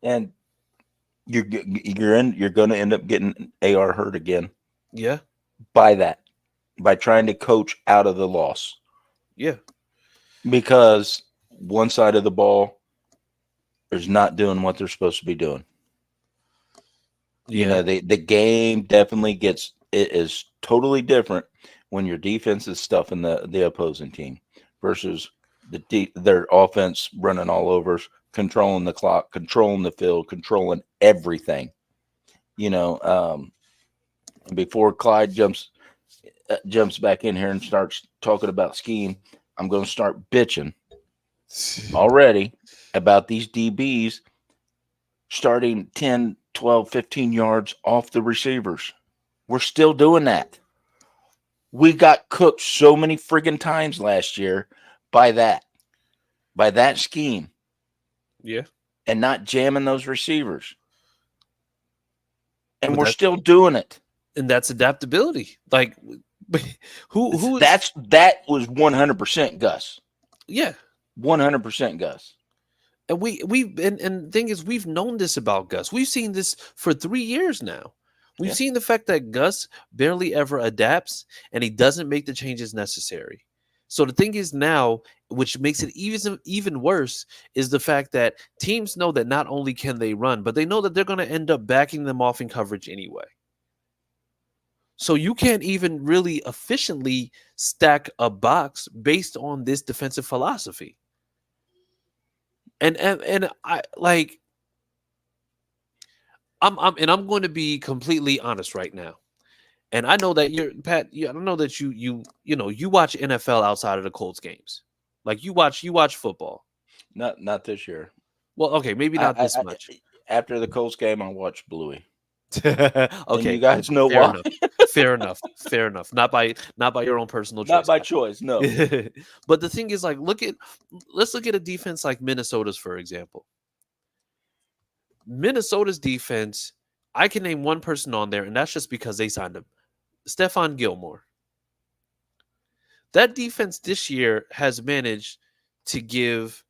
[SPEAKER 4] And you're going to end up getting AR hurt again.
[SPEAKER 1] Yeah.
[SPEAKER 4] By trying to coach out of the loss.
[SPEAKER 1] Yeah.
[SPEAKER 4] Because one side of the ball is not doing what they're supposed to be doing.
[SPEAKER 1] Yeah.
[SPEAKER 4] The game definitely is totally different when your defense is stuffing the opposing team versus their offense running all over, controlling the clock, controlling the field, controlling everything. Before Clyde jumps back in here and starts talking about scheme, I'm going to start bitching already about these DBs starting 10, 12, 15 yards off the receivers. We're still doing that. We got cooked so many friggin' times last year by that scheme.
[SPEAKER 1] Yeah.
[SPEAKER 4] And not jamming those receivers. And we're still doing it.
[SPEAKER 1] And that's adaptability. Like that
[SPEAKER 4] was 100% Gus.
[SPEAKER 1] Yeah.
[SPEAKER 4] 100% Gus.
[SPEAKER 1] And and the thing is, we've known this about Gus. We've seen this for 3 years now. We've seen the fact that Gus barely ever adapts and he doesn't make the changes necessary. So the thing is now, which makes it even worse, is the fact that teams know that not only can they run, but they know that they're going to end up backing them off in coverage anyway. So you can't even really efficiently stack a box based on this defensive philosophy. And I like I'm going to be completely honest right now. And I know that you're Pat. I don't know that you watch NFL outside of the Colts games. Like you watch football.
[SPEAKER 4] Not this year.
[SPEAKER 1] Well, okay, maybe not this much.
[SPEAKER 4] After the Colts game, I watched Bluey, and you
[SPEAKER 1] Okay,
[SPEAKER 4] guys know
[SPEAKER 1] fair
[SPEAKER 4] why.
[SPEAKER 1] enough. Fair enough. Fair enough. Not by your own personal
[SPEAKER 4] Not
[SPEAKER 1] choice.
[SPEAKER 4] by choice, no.
[SPEAKER 1] But the thing is, like, let's look at a defense like Minnesota's, for example. Minnesota's defense, I can name one person on there, and that's just because they signed him. Stephon Gilmore. That defense this year has managed to give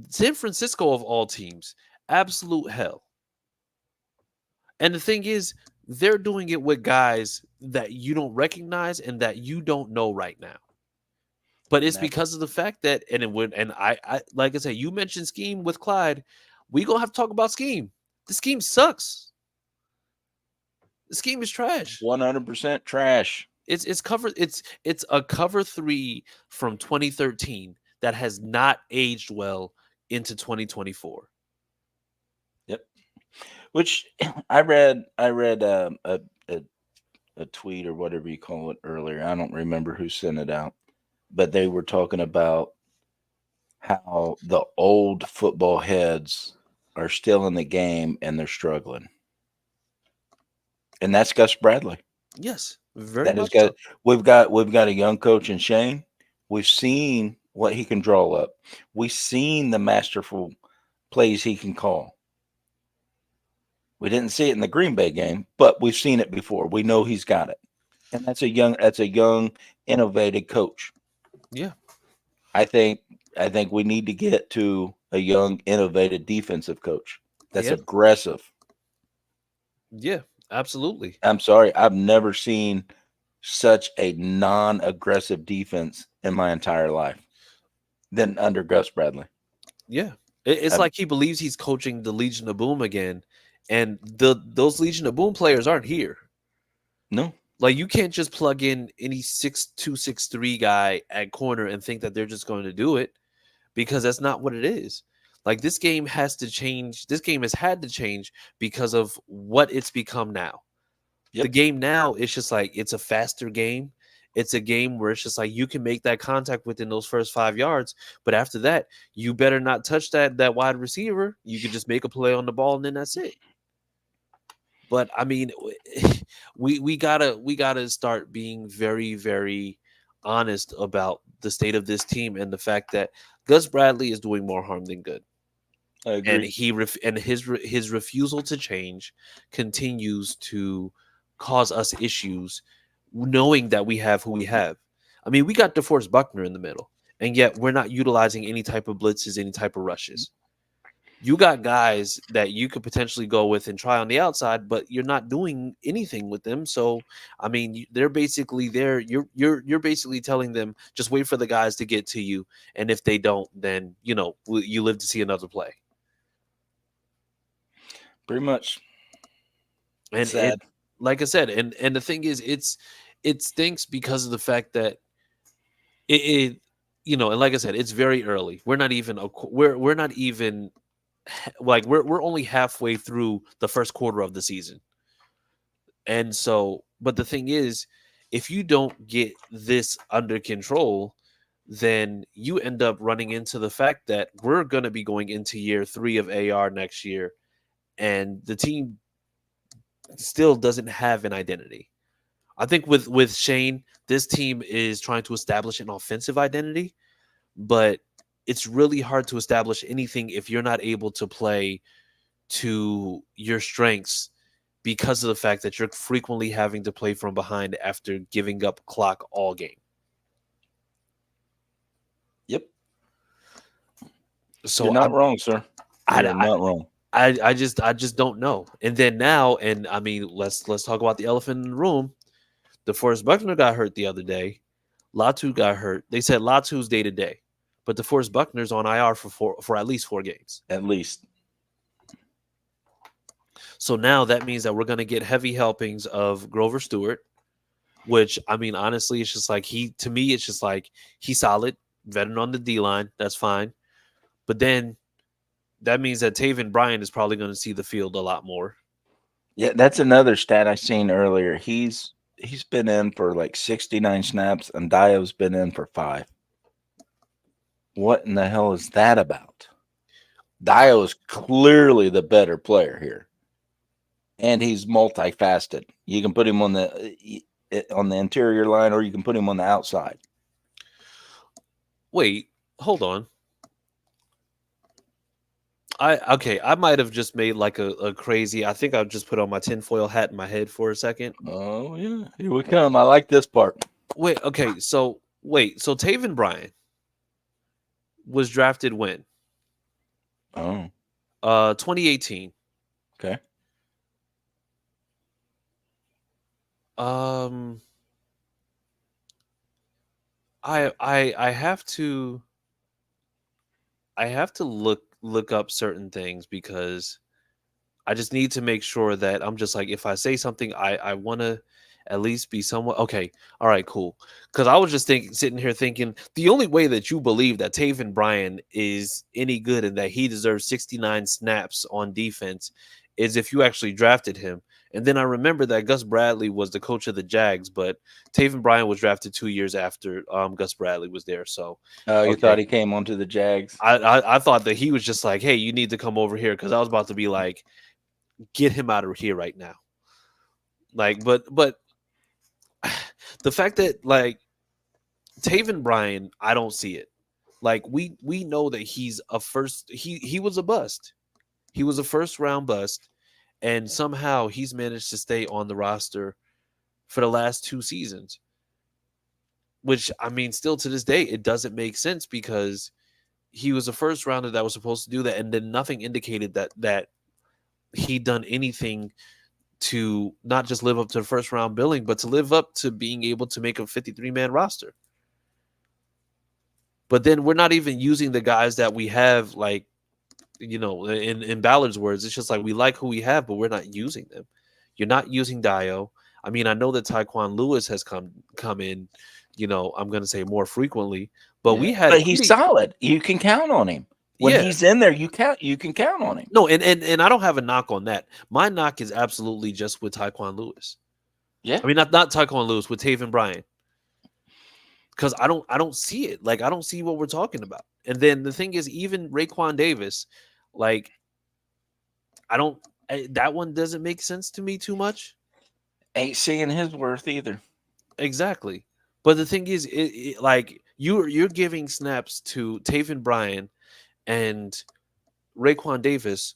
[SPEAKER 1] San Francisco, of all teams, absolute hell. And the thing is, they're doing it with guys that you don't recognize and that you don't know right now. But it's because of the fact that, I like I said, you mentioned scheme with Clyde. We gonna have to talk about scheme. The scheme sucks. The scheme is trash.
[SPEAKER 4] 100% trash.
[SPEAKER 1] It's a cover 3 from 2013 that has not aged well into 2024.
[SPEAKER 4] Yep. Which I read a tweet or whatever you call it earlier. I don't remember who sent it out, but they were talking about how the old football heads are still in the game and they're struggling. And that's Gus Bradley.
[SPEAKER 1] Yes, very
[SPEAKER 4] That is
[SPEAKER 1] much so.
[SPEAKER 4] we've got a young coach in Shane. We've seen what he can draw up. We've seen the masterful plays he can call. We didn't see it in the Green Bay game, but we've seen it before. We know he's got it. And that's a young, innovative coach.
[SPEAKER 1] Yeah.
[SPEAKER 4] I think we need to get to a young, innovative defensive coach that's
[SPEAKER 1] Yeah.
[SPEAKER 4] aggressive.
[SPEAKER 1] Yeah, absolutely.
[SPEAKER 4] I'm sorry, I've never seen such a non-aggressive defense in my entire life than under Gus Bradley.
[SPEAKER 1] Yeah. It's like he believes he's coaching the Legion of Boom again, and those Legion of Boom players aren't here.
[SPEAKER 4] No.
[SPEAKER 1] Like, you can't just plug in any 6'2", 6'3" guy at corner and think that they're just going to do it, because that's not what it is. Like, this game has to change. This game has had to change because of what it's become now.
[SPEAKER 4] Yep.
[SPEAKER 1] The game now is just like, it's a faster game. It's a game where it's just like you can make that contact within those first 5 yards, but after that, you better not touch that wide receiver. You can just make a play on the ball and then that's it. But I mean, we gotta start being very, very honest about the state of this team and the fact that Gus Bradley is doing more harm than good.
[SPEAKER 4] I agree.
[SPEAKER 1] And his refusal to change continues to cause us issues, knowing that we have who we have. I mean, we got DeForest Buckner in the middle, and yet we're not utilizing any type of blitzes, any type of rushes. You got guys that you could potentially go with and try on the outside, but you're not doing anything with them. So, I mean, they're basically there. You're basically telling them just wait for the guys to get to you, and if they don't, then you live to see another play.
[SPEAKER 4] Pretty much.
[SPEAKER 1] And
[SPEAKER 4] sad.
[SPEAKER 1] Like I said, and the thing is, it stinks because of the fact that and like I said, it's very early. We're not even like we're only halfway through the first quarter of the season. And so, but the thing is, if you don't get this under control, then you end up running into the fact that we're going to be going into year 3 of AR next year, and the team still doesn't have an identity. I think with Shane, this team is trying to establish an offensive identity, but it's really hard to establish anything if you're not able to play to your strengths, because of the fact that you're frequently having to play from behind after giving up clock all game.
[SPEAKER 4] Yep.
[SPEAKER 1] So
[SPEAKER 4] you're not wrong, sir. You're not wrong.
[SPEAKER 1] I just don't know. And then now, and I mean, let's talk about the elephant in the room. DeForest Buckner got hurt the other day. Latu got hurt. They said Latu's day to day, but DeForest Buckner's on IR for at least 4 games.
[SPEAKER 4] At least.
[SPEAKER 1] So now that means that we're going to get heavy helpings of Grover Stewart, which, I mean, honestly, it's just like to me, it's just like he's solid, veteran on the D line. That's fine. But then that means that Taven Bryan is probably going to see the field a lot more.
[SPEAKER 4] Yeah, that's another stat I seen earlier. He's he's been in for like 69 snaps, and Dio's been in for 5. What in the hell is that about? Dio is clearly the better player here, and he's multifaceted. You can put him on the interior line, or you can put him on the outside.
[SPEAKER 1] Wait, hold on. I might have just made like a crazy. I think I'll just put on my tinfoil hat in my head for a second.
[SPEAKER 4] Oh yeah, here we come. I like this part.
[SPEAKER 1] Wait, okay, so Taven Bryan was drafted when?
[SPEAKER 4] Oh,
[SPEAKER 1] 2018.
[SPEAKER 4] okay.
[SPEAKER 1] Um, I have to look up certain things because I just need to make sure that I'm just like, if I say something, I want to at least be somewhat okay. All right, cool. Because I was just sitting here thinking, the only way that you believe that Taven Bryan is any good and that he deserves 69 snaps on defense is if you actually drafted him. And then I remember that Gus Bradley was the coach of the Jags, but Taven Bryan was drafted 2 years after Gus Bradley was there. So
[SPEAKER 4] You
[SPEAKER 1] okay.
[SPEAKER 4] thought he came onto the Jags?
[SPEAKER 1] I thought that he was just like, hey, you need to come over here because I was about to be like, get him out of here right now. Like, but the fact that like Taven Bryan, I don't see it. Like we know that he's a first. He was a bust. He was a first round bust, and somehow he's managed to stay on the roster for the last 2 seasons. Which I mean, still to this day, it doesn't make sense because he was a first rounder that was supposed to do that, and then nothing indicated that he'd done anything to not just live up to the first round billing, but to live up to being able to make a 53-man roster. But then we're not even using the guys that we have, like, you know, in Ballard's words, it's just like we like who we have, but we're not using them. You're not using Dio. I mean, I know that Tyquan Lewis has come in, you know, I'm going to say more frequently, but we had.
[SPEAKER 4] But he's solid. You can count on him. When he's in there, you can count on him.
[SPEAKER 1] No, and I don't have a knock on that. My knock is absolutely just with Tyquan Lewis.
[SPEAKER 4] Yeah.
[SPEAKER 1] I mean, not Tyquan Lewis, with Taven Bryan. Because I don't see it. Like, I don't see what we're talking about. And then the thing is, even Raekwon Davis, like, that one doesn't make sense to me too much.
[SPEAKER 4] Ain't seeing his worth either.
[SPEAKER 1] Exactly. But the thing is, like, you're giving snaps to Taven Bryan and Raekwon Davis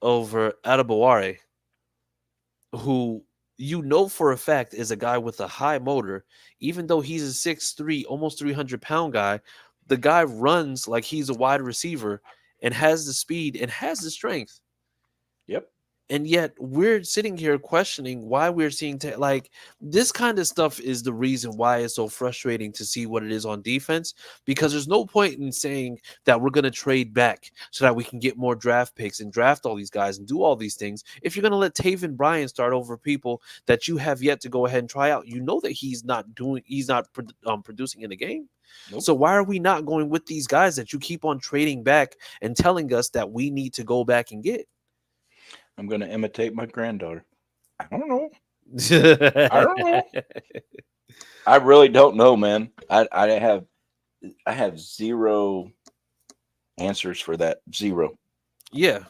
[SPEAKER 1] over Adebaware, who you know for a fact is a guy with a high motor. Even though he's a 6'3", almost 300-pound guy, the guy runs like he's a wide receiver and has the speed and has the strength.
[SPEAKER 4] Yep.
[SPEAKER 1] And yet we're sitting here questioning why we're seeing like this kind of stuff is the reason why it's so frustrating to see what it is on defense, because there's no point in saying that we're going to trade back so that we can get more draft picks and draft all these guys and do all these things if you're going to let Taven Bryan start over people that you have yet to go ahead and try out. You know that he's not producing in the game. Nope. So why are we not going with these guys that you keep on trading back and telling us that we need to go back and get?
[SPEAKER 4] I'm going to imitate my granddaughter. I don't know. I don't know. I really don't know, man. I have zero answers for that. Zero.
[SPEAKER 1] Yeah.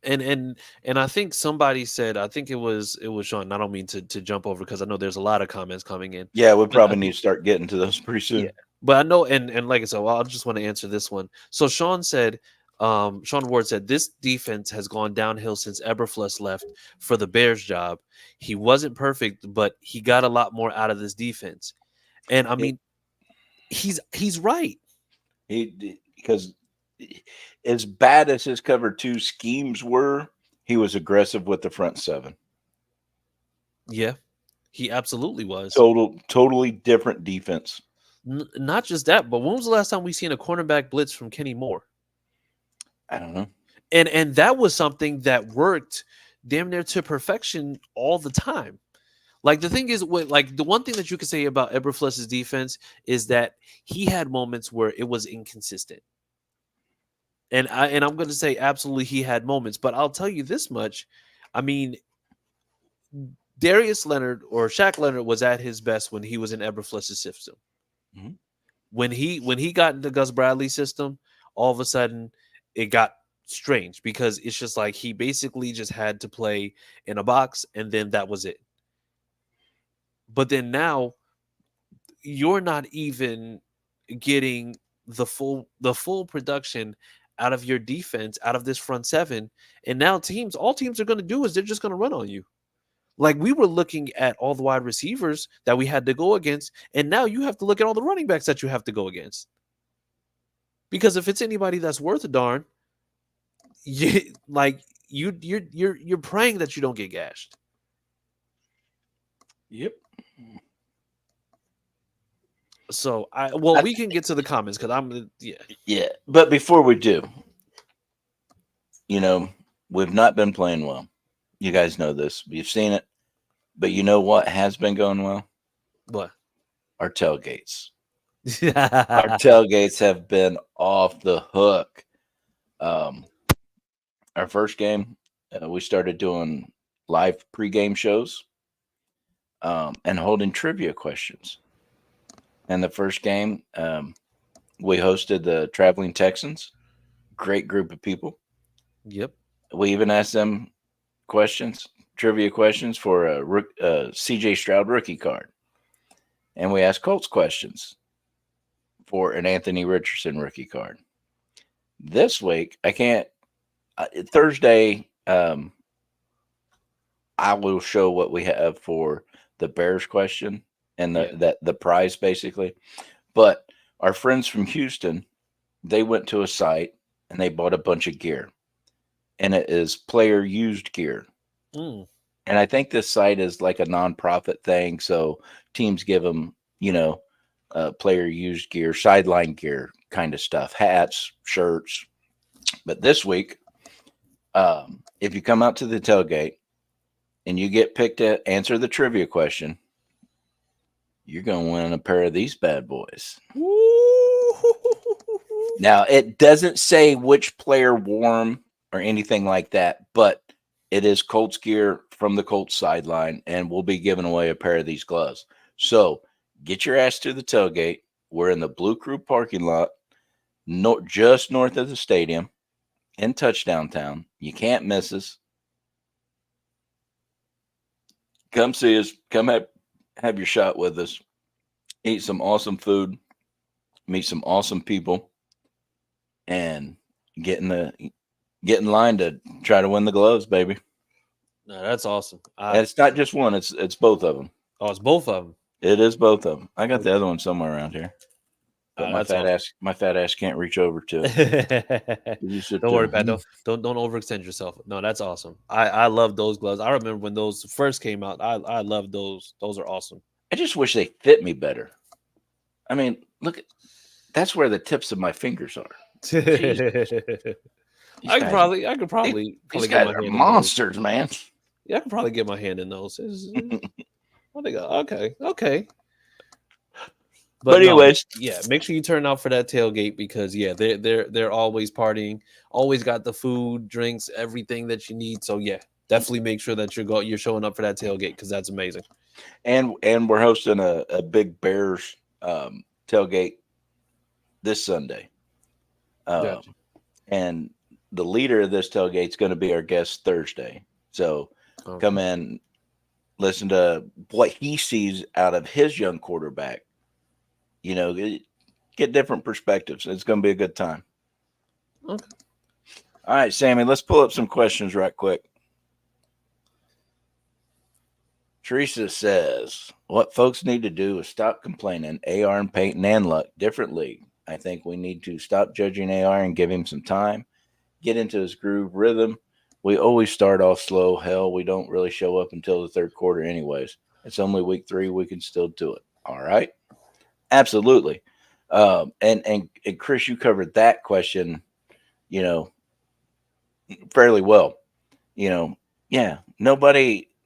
[SPEAKER 1] And I think somebody said, I think it was Sean. I don't mean to jump over because I know there's a lot of comments coming in.
[SPEAKER 4] Yeah, we probably need to start getting to those pretty soon.
[SPEAKER 1] Yeah. But I know, and like I said, I just want to answer this one. So Sean said, Sean Ward said, this defense has gone downhill since Eberflus left for the Bears job. He wasn't perfect, but he got a lot more out of this defense. And I mean, he's right.
[SPEAKER 4] Because as bad as his cover 2 schemes were, he was aggressive with the front 7.
[SPEAKER 1] Yeah, he absolutely was.
[SPEAKER 4] Totally different defense.
[SPEAKER 1] Not just that, but when was the last time we seen a cornerback blitz from Kenny Moore?
[SPEAKER 4] I don't know.
[SPEAKER 1] And that was something that worked damn near to perfection all the time. Like the thing is, like the one thing that you could say about Eberflus's defense is that he had moments where it was inconsistent. And I'm going to say absolutely he had moments, but I'll tell you this much. I mean, Darius Leonard or Shaq Leonard was at his best when he was in Eberflus' system.
[SPEAKER 4] Mhm.
[SPEAKER 1] When he got into Gus Bradley's system, all of a sudden it got strange because it's just like he basically just had to play in a box and then that was it. But then now you're not even getting the full production out of your defense, out of this front seven. And now all teams are going to do is they're just going to run on you. Like we were looking at all the wide receivers that we had to go against, and now you have to look at all the running backs that you have to go against. Because if it's anybody that's worth a darn, you're praying that you don't get gashed.
[SPEAKER 4] Yep.
[SPEAKER 1] So we can get to the comments because
[SPEAKER 4] Yeah. But before we do, we've not been playing well. You guys know this. You've seen it. But you know what has been going well?
[SPEAKER 1] What?
[SPEAKER 4] Our tailgates. Our tailgates have been off the hook. Our first game, we started doing live pregame shows and holding trivia questions. And the first game, we hosted the Traveling Texans. Great group of people.
[SPEAKER 1] Yep.
[SPEAKER 4] We even asked them trivia questions for a CJ Stroud rookie card. And we asked Colts questions for an Anthony Richardson rookie card. This week, Thursday, I will show what we have for the Bears question and the prize basically. But our friends from Houston, they went to a site and they bought a bunch of gear. And it is player used gear.
[SPEAKER 1] Mm.
[SPEAKER 4] And I think this site is like a nonprofit thing. So teams give them, player used gear, sideline gear kind of stuff, hats, shirts. But this week, if you come out to the tailgate and you get picked to answer the trivia question, you're going to win a pair of these bad boys. Now, it doesn't say which player wore them or anything like that, but it is Colts gear from the Colts sideline, and we'll be giving away a pair of these gloves. So get your ass to the tailgate. We're in the Blue Crew parking lot, just north of the stadium in Touchdown Town. You can't miss us. Come see us. Come have your shot with us. Eat some awesome food. Meet some awesome people. And get in line to try to win the gloves, baby.
[SPEAKER 1] No, that's awesome.
[SPEAKER 4] And it's not just one; it's both of them.
[SPEAKER 1] Oh, it's both of them.
[SPEAKER 4] It is both of them. I got the other one somewhere around here, but
[SPEAKER 1] That's
[SPEAKER 4] my fat ass can't reach over to it.
[SPEAKER 1] Don't worry, Pat. Don't overextend yourself. No, that's awesome. I love those gloves. I remember when those first came out. I love those. Those are awesome.
[SPEAKER 4] I just wish they fit me better. I mean, look, that's where the tips of my fingers are.
[SPEAKER 1] I could probably
[SPEAKER 4] these
[SPEAKER 1] get
[SPEAKER 4] guys
[SPEAKER 1] my
[SPEAKER 4] are
[SPEAKER 1] hand in
[SPEAKER 4] monsters,
[SPEAKER 1] those.
[SPEAKER 4] man.
[SPEAKER 1] Yeah, I could probably get my hand in those. I think okay.
[SPEAKER 4] But anyways,
[SPEAKER 1] make sure you turn out for that tailgate because they're always partying, always got the food, drinks, everything that you need. So definitely make sure that you're showing up for that tailgate because that's amazing.
[SPEAKER 4] And we're hosting a big Bears tailgate this Sunday.
[SPEAKER 1] Gotcha.
[SPEAKER 4] And the leader of this tailgate is going to be our guest Thursday. So come in, listen to what he sees out of his young quarterback. Get different perspectives. It's going to be a good time.
[SPEAKER 1] Okay.
[SPEAKER 4] All right, Sammy, let's pull up some questions right quick. Teresa says, what folks need to do is stop complaining. AR and Peyton and Luck, different league. I think we need to stop judging AR and give him some time. Get into his groove rhythm. We always start off slow. Hell, we don't really show up until the third quarter anyways. It's only week 3. We can still do it. All right. Absolutely. And Chris, you covered that question, fairly well.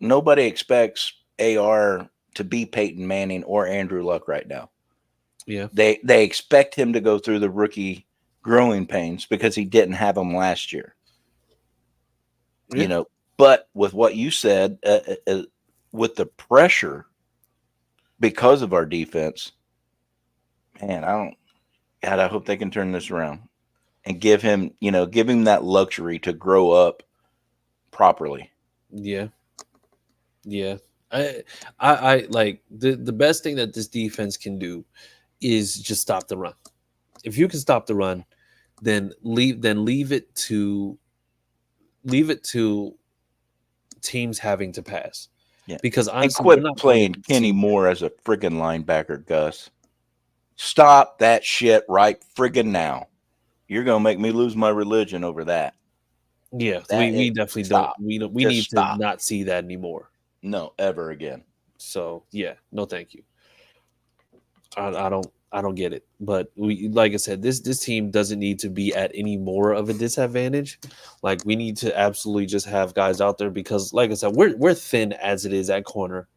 [SPEAKER 4] Nobody expects AR to be Peyton Manning or Andrew Luck right now.
[SPEAKER 1] Yeah.
[SPEAKER 4] They expect him to go through the rookie growing pains because he didn't have them last year. Yeah. But with what you said, with the pressure because of our defense, man, God, I hope they can turn this around and give him that luxury to grow up properly.
[SPEAKER 1] Yeah. Yeah. I like the best thing that this defense can do is just stop the run. If you can stop the run, then leave it to teams having to pass.
[SPEAKER 4] Yeah.
[SPEAKER 1] Because
[SPEAKER 4] And
[SPEAKER 1] honestly, we're
[SPEAKER 4] quit
[SPEAKER 1] not
[SPEAKER 4] playing
[SPEAKER 1] going to
[SPEAKER 4] Kenny
[SPEAKER 1] see
[SPEAKER 4] Moore as a friggin' linebacker, Gus. Stop that shit right friggin' now. You're gonna make me lose my religion over that.
[SPEAKER 1] Yeah,
[SPEAKER 4] That
[SPEAKER 1] we
[SPEAKER 4] is
[SPEAKER 1] definitely
[SPEAKER 4] stop.
[SPEAKER 1] we
[SPEAKER 4] Just
[SPEAKER 1] need to
[SPEAKER 4] stop.
[SPEAKER 1] not see that anymore.
[SPEAKER 4] No, ever again.
[SPEAKER 1] So yeah, no thank you. I don't get it. But we, like I said, this team doesn't need to be at any more of a disadvantage. Like we need to absolutely just have guys out there because, like I said, we're thin as it is at corner.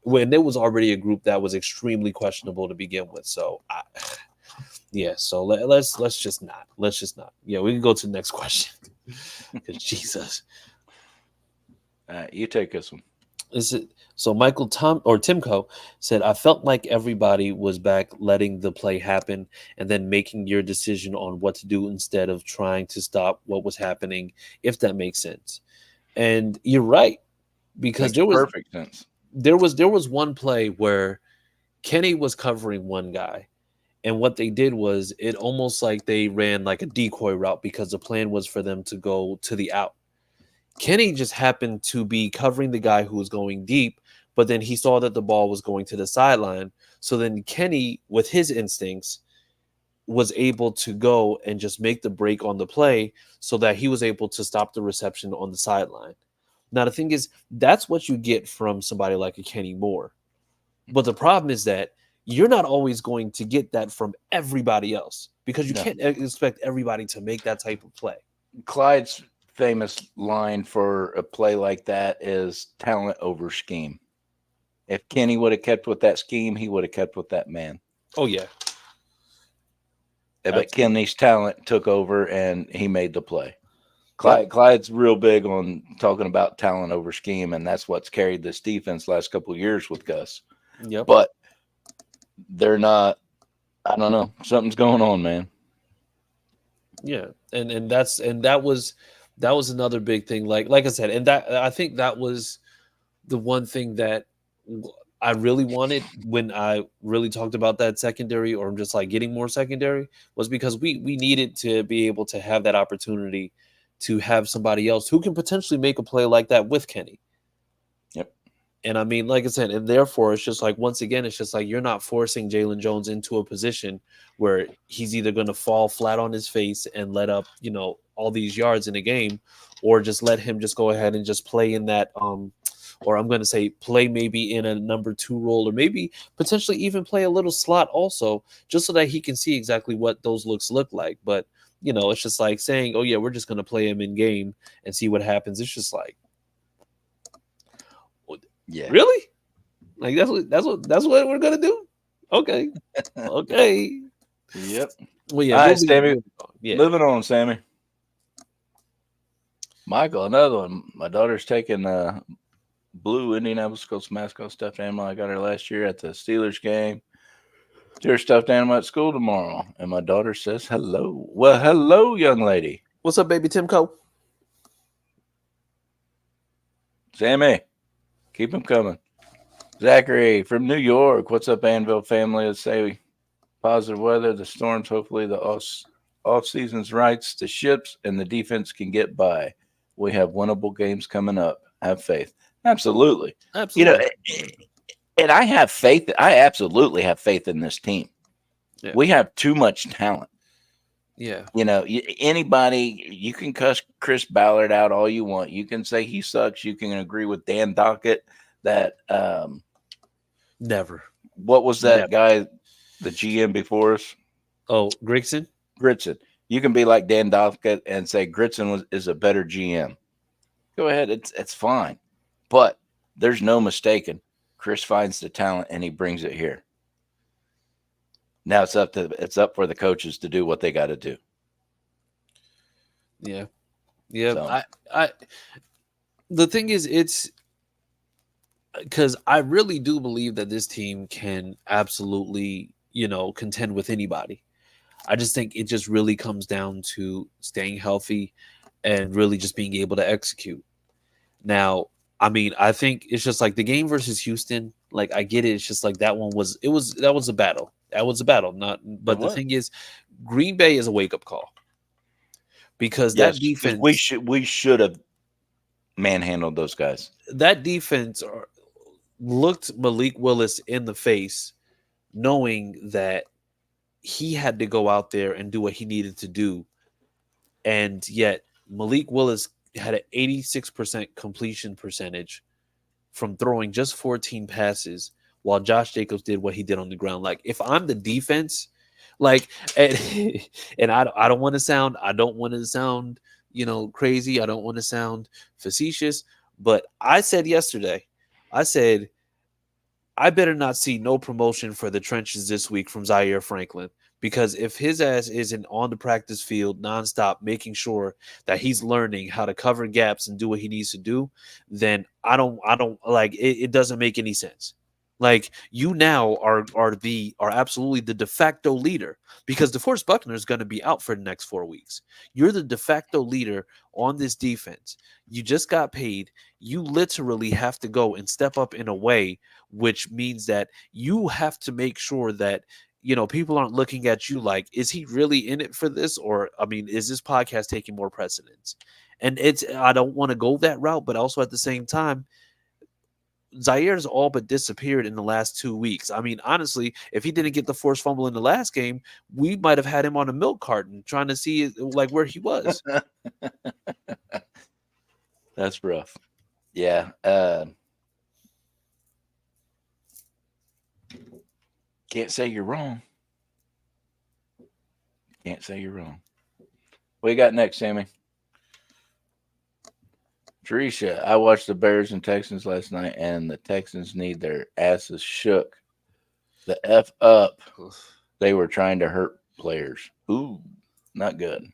[SPEAKER 1] When there was already a group that was extremely questionable to begin with. So yeah, so let's just not. Let's just not. Yeah, we can go to the next question. Because Jesus.
[SPEAKER 4] You take this one.
[SPEAKER 1] Is it so? Michael Timko said, "I felt like everybody was back, letting the play happen, and then making your decision on what to do instead of trying to stop what was happening. If that makes sense." And you're right because
[SPEAKER 4] Makes perfect sense.
[SPEAKER 1] there was one play where Kenny was covering one guy, and what they did was it almost like they ran like a decoy route because the plan was for them to go to the out. Kenny just happened to be covering the guy who was going deep, but then he saw that the ball was going to the sideline. So then Kenny, with his instincts, was able to go and just make the break on the play so that he was able to stop the reception on the sideline. Now, the thing is, that's what you get from somebody like a Kenny Moore. But the problem is that you're not always going to get that from everybody else because you can't expect everybody to make that type of play.
[SPEAKER 4] Clyde's famous line for a play like that is talent over scheme. If Kenny would have kept with that scheme, he would have kept with that man.
[SPEAKER 1] Oh, yeah.
[SPEAKER 4] But Kenny's talent took over and he made the play. Clyde's real big on talking about talent over scheme, and that's what's carried this defense last couple of years with Gus.
[SPEAKER 1] Yep.
[SPEAKER 4] But they're not, I don't know. Something's going on, man.
[SPEAKER 1] Yeah. And that was another big thing. Like I said, and that I think that was the one thing that I really wanted when I really talked about that secondary or just like getting more secondary was because we needed to be able to have that opportunity to have somebody else who can potentially make a play like that with Kenny.
[SPEAKER 4] Yep.
[SPEAKER 1] And I mean, like I said, and therefore it's just like, once again, it's just like you're not forcing Jalen Jones into a position where he's either going to fall flat on his face and let up, all these yards in a game, or just let him just go ahead and just play in that, or I'm going to say play maybe in a number 2 role, or maybe potentially even play a little slot also, just so that he can see exactly what those looks look like. But, it's just like saying, oh yeah, we're just going to play him in game and see what happens. It's just like,
[SPEAKER 4] yeah,
[SPEAKER 1] really? Like that's what we're gonna do? Okay. Okay.
[SPEAKER 4] Yep.
[SPEAKER 1] Well, yeah.
[SPEAKER 4] All right, Sammy.
[SPEAKER 1] Yeah.
[SPEAKER 4] Moving on, Sammy. Michael, another one. My daughter's taking blue Indianapolis Colts mascot stuffed animal. I got her last year at the Steelers game. To her stuffed animal at school tomorrow, and my daughter says hello. Well, hello, young lady.
[SPEAKER 1] What's up, baby Timco?
[SPEAKER 4] Sammy, keep them coming. Zachary from New York. What's up, Anvil family? Let's say positive weather, the storms, hopefully the off season's rights, the ships, and the defense can get by. We have winnable games coming up. Have faith. Absolutely.
[SPEAKER 1] Absolutely.
[SPEAKER 4] And I have faith. I absolutely have faith in this team.
[SPEAKER 1] Yeah.
[SPEAKER 4] We have too much talent.
[SPEAKER 1] Yeah.
[SPEAKER 4] Anybody, you can cuss Chris Ballard out all you want. You can say he sucks. You can agree with Dan Dockett that
[SPEAKER 1] Never.
[SPEAKER 4] What was that guy, the GM before us?
[SPEAKER 1] Oh, Gritson.
[SPEAKER 4] You can be like Dan Dockett and say Gritson is a better GM. Go ahead. It's fine. But there's no mistaking. Chris finds the talent and he brings it here. Now it's up for the coaches to do what they got to do.
[SPEAKER 1] Yeah. Yeah.
[SPEAKER 4] So.
[SPEAKER 1] The thing is, because I really do believe that this team can absolutely, contend with anybody. I just think it just really comes down to staying healthy and really just being able to execute. Now, I mean, I think it's just like the game versus Houston. Like, I get it. It's just like that was a battle. That was a battle. Not,
[SPEAKER 4] It
[SPEAKER 1] but the
[SPEAKER 4] was.
[SPEAKER 1] thing is, Green Bay is a wake up call because
[SPEAKER 4] Yes, because we should have manhandled those guys.
[SPEAKER 1] that defense looked Malik Willis in the face, knowing that he had to go out there and do what he needed to do, and yet Malik Willis had an 86% completion percentage from throwing just 14 passes while Josh Jacobs did what he did on the ground. Like, if I'm the defense, like, and, and I don't want to sound, crazy. I don't want to sound facetious, but I said yesterday, I said, I better not see no promotion for the trenches this week from Zaire Franklin, because if his ass isn't on the practice field nonstop, making sure that he's learning how to cover gaps and do what he needs to do, then I don't like it. It doesn't make any sense. Like, you now are absolutely the de facto leader, because DeForest Buckner is going to be out for the next 4 weeks. You're the de facto leader on this defense. You just got paid. You literally have to go and step up in a way which means that you have to make sure that people aren't looking at you like, is he really in it for this? Or, I mean, is this podcast taking more precedence? And I don't want to go that route, but also at the same time, Zaire's all but disappeared in the last 2 weeks. I mean, honestly, if he didn't get the forced fumble in the last game, we might have had him on a milk carton trying to see like where he was.
[SPEAKER 4] That's rough. Yeah. Can't say you're wrong. Can't say you're wrong. What you got next, Sammy? Teresa, I watched the Bears and Texans last night, and the Texans need their asses shook. The F up. They were trying to hurt players. Ooh, not good.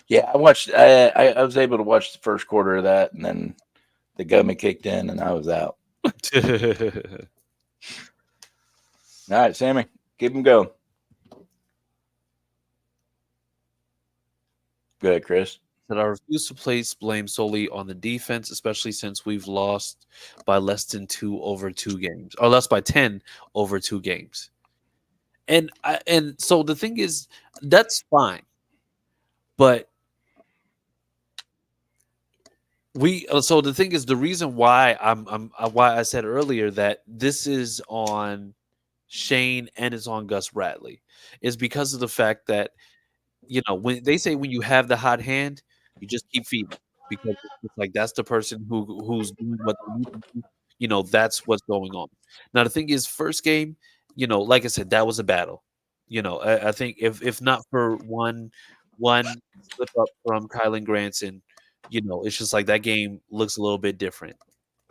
[SPEAKER 4] Yeah, I watched. I was able to watch the first quarter of that, and then the gummy kicked in, and I was out. All right, Sammy, keep them going. Go ahead, Chris.
[SPEAKER 1] That I refuse to place blame solely on the defense, especially since we've lost by less than 2 over 2 games, or less by 10 over 2 games. And so the thing is, that's fine, but so the thing is, the reason why why I said earlier that this is on Shane and it's on Gus Bradley is because of the fact that when they say when you have the hot hand, you just keep feeding, because it's like that's the person who's doing what they need to do. That's what's going on. Now the thing is, first game, like I said, that was a battle. I think if not for one slip up from Kylan Granson, it's just like that game looks a little bit different.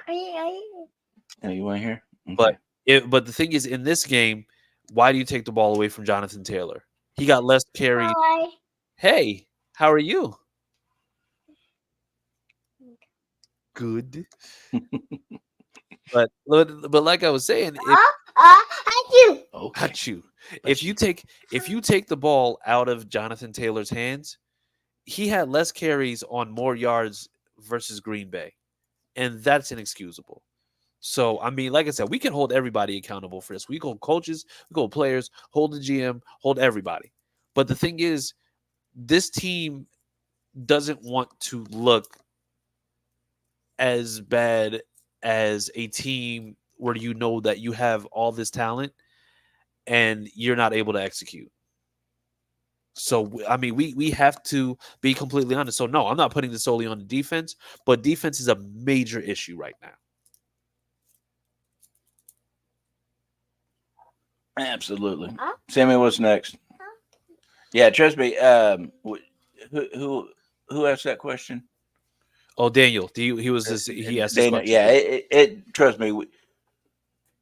[SPEAKER 4] Oh, you want to hear?
[SPEAKER 1] Okay. But the thing is, in this game, why do you take the ball away from Jonathan Taylor? He got less carries.
[SPEAKER 6] Hi.
[SPEAKER 1] Hey, how are you? Good. but like I was saying,
[SPEAKER 6] I
[SPEAKER 1] got you. If you take the ball out of Jonathan Taylor's hands, he had less carries on more yards versus Green Bay, and that's inexcusable. So, I mean, like I said, we can hold everybody accountable for this. We hold coaches, we hold players, hold the GM, hold everybody. But the thing is, this team doesn't want to look as bad as a team where that you have all this talent and you're not able to execute. So, I mean, we have to be completely honest. So, no, I'm not putting this solely on the defense, but defense is a major issue right now.
[SPEAKER 4] Absolutely. Sammy, what's next? Yeah, trust me. Who asked that question?
[SPEAKER 1] Oh, Daniel. He asked this
[SPEAKER 4] Daniel.
[SPEAKER 1] question.
[SPEAKER 4] Yeah, it trust me.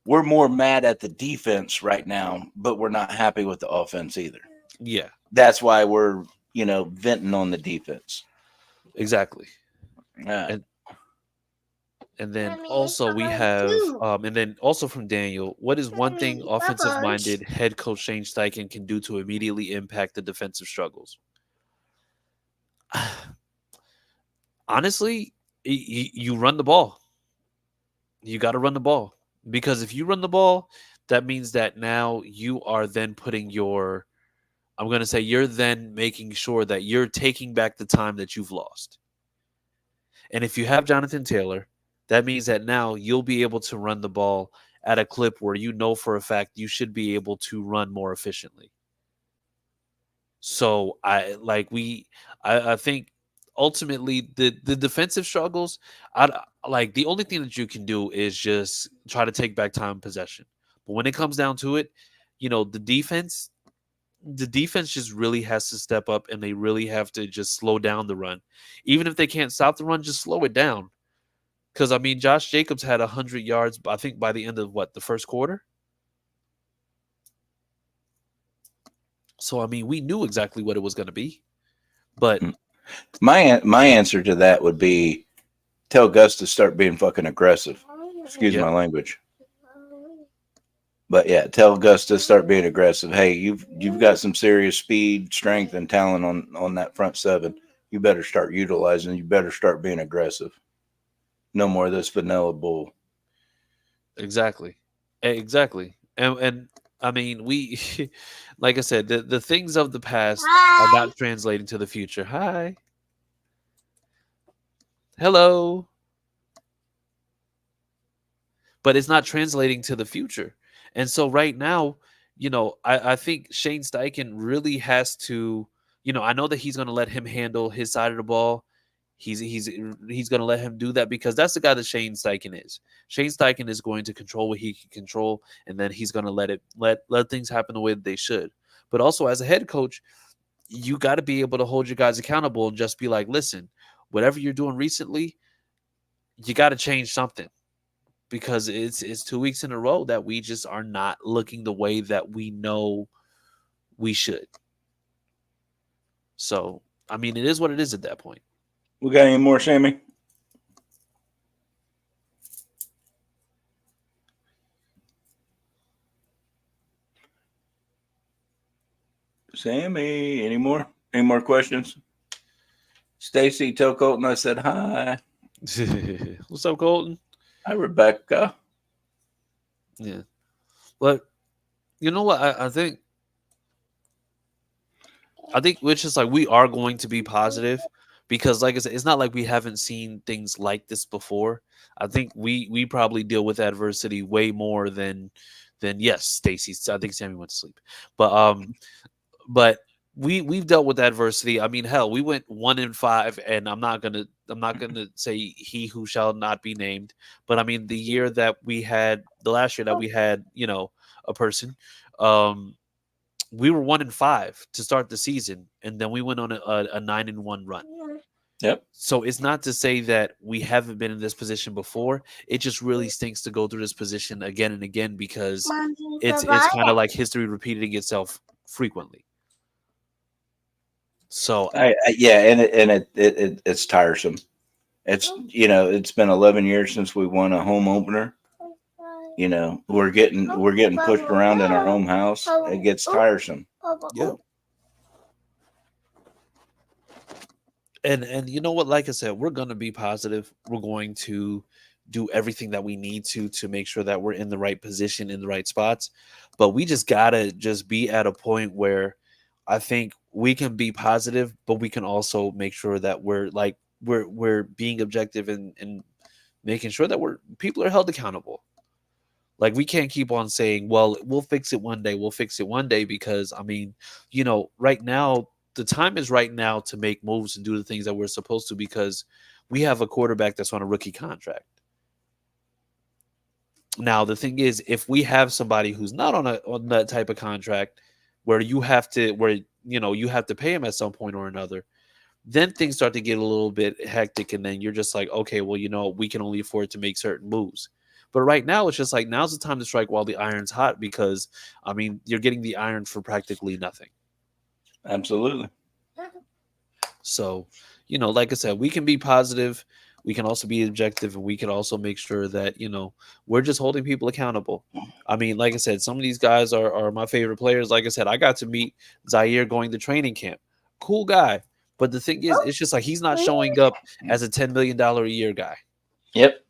[SPEAKER 4] We're more mad at the defense right now, but we're not happy with the offense either.
[SPEAKER 1] Yeah.
[SPEAKER 4] That's why we're, venting on the defense.
[SPEAKER 1] Exactly.
[SPEAKER 4] And
[SPEAKER 1] And then
[SPEAKER 6] Mommy,
[SPEAKER 1] also we
[SPEAKER 6] Papa
[SPEAKER 1] have,
[SPEAKER 6] too.
[SPEAKER 1] and then also from Daniel, what is one thing
[SPEAKER 6] Mommy, Papa.
[SPEAKER 1] offensive-minded head coach Shane Steichen can do to immediately impact the defensive struggles? Honestly, you run the ball. You got to run the ball because if you run the ball, that means that now you are then putting your. I'm going to say you're then making sure that you're taking back the time that you've lost. And if you have Jonathan Taylor, that means that now you'll be able to run the ball at a clip where you know for a fact you should be able to run more efficiently. So I think ultimately the defensive struggles, I like the only thing that you can do is just try to take back time possession. But when it comes down to it, the defense just really has to step up and they really have to just slow down the run. Even if they can't stop the run, just slow it down. Because I mean, Josh Jacobs had 100 yards, I think, by the end of the first quarter. So I mean, we knew exactly what it was going to be. But
[SPEAKER 4] My answer to that would be tell Gus to start being fucking aggressive. Excuse
[SPEAKER 1] Yep.
[SPEAKER 4] my language. But yeah, tell Gus to start being aggressive. Hey, you've got some serious speed, strength, and talent on that front seven. You better start utilizing. You better start being aggressive. No more of this vanilla bull.
[SPEAKER 1] exactly, exactly, and I mean, we, like I said, the things of the past are
[SPEAKER 6] Hi.
[SPEAKER 1] not translating to the future. Hi, hello, but it's not translating to the future. And so right now, I think Shane Steichen really has to, I know that he's going to let him handle his side of the ball. He's going to let him do that because that's the guy that Shane Steichen is. Shane Steichen is going to control what he can control, and then he's going to let things happen the way that they should. But also as a head coach, you got to be able to hold your guys accountable and just be like, listen, whatever you're doing recently, you got to change something because it's 2 weeks in a row that we just are not looking the way that we know we should. So, I mean, it is what it is at that point.
[SPEAKER 4] We got any more, Sammy? Sammy, any more? Any more questions? Stacy, tell Colton I said hi.
[SPEAKER 1] What's up, Colton?
[SPEAKER 4] Hi, Rebecca.
[SPEAKER 1] Yeah. But you know what? I think which is like we are going to be positive because like I said, it's not like we haven't seen things like this before. I think we probably deal with adversity way more than yes, Stacy. I think Sammy went to sleep. But we've dealt with adversity. I mean, hell, we went 1-5, and I'm not gonna say he who shall not be named. But I mean, the last year that we had, a person, um, we were 1-5 to start the season, and then we went on a 9-1 run.
[SPEAKER 4] Yep.
[SPEAKER 1] So it's not to say that we haven't been in this position before. It just really stinks to go through this position again and again because it's kind of like history repeating itself frequently. So
[SPEAKER 4] Yeah, and it's tiresome. It's been 11 years since we won a home opener. We're getting pushed around in our home house. It gets tiresome.
[SPEAKER 1] yeah. And you know what? Like I said, we're going to be positive. We're going to do everything that we need to make sure that we're in the right position, in the right spots. But we just gotta just be at a point where I think we can be positive, but we can also make sure that we're being objective and making sure that people are held accountable. Like we can't keep on saying, "Well, we'll fix it one day. We'll fix it one day," because I mean, right now the time is right now to make moves and do the things that we're supposed to because we have a quarterback that's on a rookie contract. Now, the thing is, if we have somebody who's not on that type of contract where you have to pay him at some point or another, then things start to get a little bit hectic and then you're just like, okay, well, we can only afford to make certain moves. But right now, it's just like now's the time to strike while the iron's hot because, I mean, you're getting the iron for practically nothing.
[SPEAKER 4] Absolutely.
[SPEAKER 1] So, like I said, we can be positive. we can also be objective, and we can also make sure that we're just holding people accountable. I mean, like I said, some of these guys are my favorite players. Like I said, I got to meet Zaire going to training camp. Cool guy. But the thing is, it's just like he's not showing up as a $10 million a year guy.
[SPEAKER 4] Yep.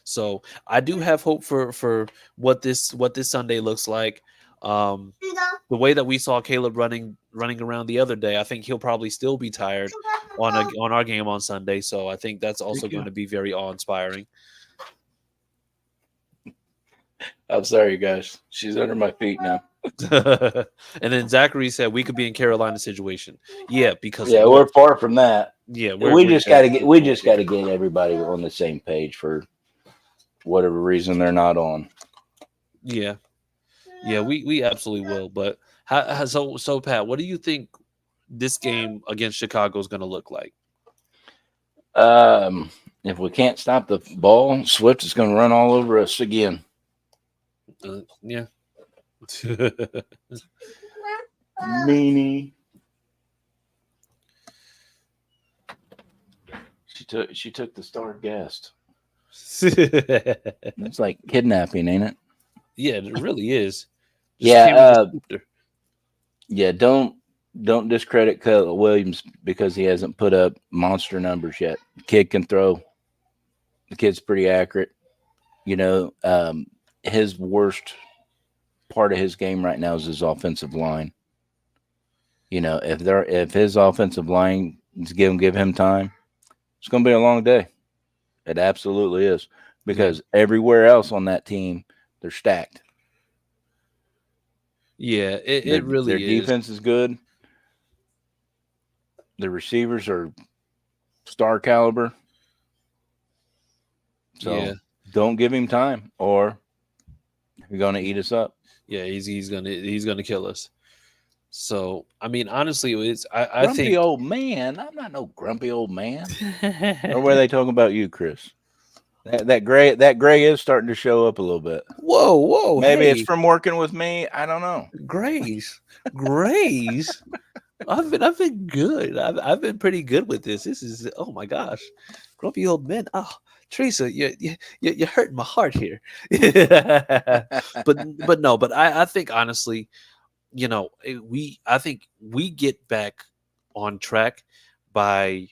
[SPEAKER 1] So I do have hope for what this Sunday looks like. The way that we saw Caleb running around the other day, I think he'll probably still be tired on our game on Sunday. So I think that's also going to be very awe-inspiring.
[SPEAKER 4] I'm sorry, guys. She's under my feet now.
[SPEAKER 1] And then Zachary said we could be in Carolina's situation. Yeah, because
[SPEAKER 4] we're far from that.
[SPEAKER 1] Yeah,
[SPEAKER 4] we just got to get everybody on the same page for whatever reason they're not on.
[SPEAKER 1] Yeah, we absolutely will. But so Pat, what do you think this game against Chicago is going to look like?
[SPEAKER 4] If we can't stop the ball, Swift is going to run all over us again.
[SPEAKER 1] Yeah.
[SPEAKER 4] Meanie. She took the star guest. It's like kidnapping, ain't it?
[SPEAKER 1] Yeah, it really is.
[SPEAKER 4] Don't discredit Caleb Williams because he hasn't put up monster numbers yet. The kid can throw. The kid's pretty accurate. His worst part of his game right now is his offensive line. If his offensive line is give him time, it's going to be a long day. It absolutely is, because everywhere else on that team, they're stacked.
[SPEAKER 1] Yeah, it really is.
[SPEAKER 4] Their defense is good. The receivers are star caliber. So don't give him time, or you're going to eat us up.
[SPEAKER 1] Yeah, he's gonna kill us. So I mean, honestly, I
[SPEAKER 4] grumpy
[SPEAKER 1] think
[SPEAKER 4] old man. I'm not no grumpy old man. Or were they talking about you, Chris? That gray is starting to show up a little bit.
[SPEAKER 1] Whoa!
[SPEAKER 4] Maybe it's from working with me. I don't know.
[SPEAKER 1] Grace. I've been good. I've been pretty good with this. This is, oh my gosh, grumpy old men. Oh, Teresa, you're hurting my heart here. but I think honestly, I think we get back on track by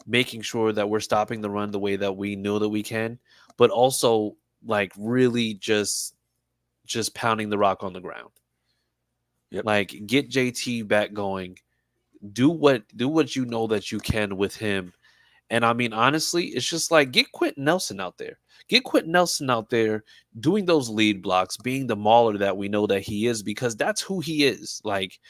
[SPEAKER 1] making sure that we're stopping the run the way that we know that we can, but also like really just pounding the rock on the ground.
[SPEAKER 4] Yep.
[SPEAKER 1] Like get JT back going. Do what you know that you can with him. And I mean, honestly, it's just like get Quentin Nelson out there. Get Quentin Nelson out there doing those lead blocks, being the mauler that we know that he is, because that's who he is. Like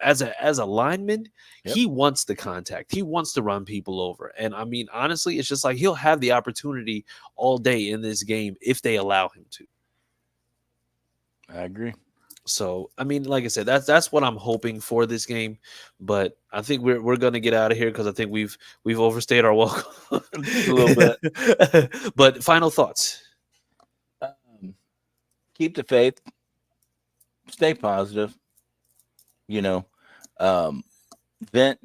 [SPEAKER 1] as a lineman, he wants the contact. He wants to run people over. And I mean, honestly, it's just like he'll have the opportunity all day in this game if they allow him to.
[SPEAKER 4] I agree.
[SPEAKER 1] So, I mean, like I said, that's what I'm hoping for this game. But I think we're gonna get out of here because I think we've overstayed our welcome
[SPEAKER 4] a little bit.
[SPEAKER 1] But final thoughts.
[SPEAKER 4] Keep the faith. Stay positive. Vent,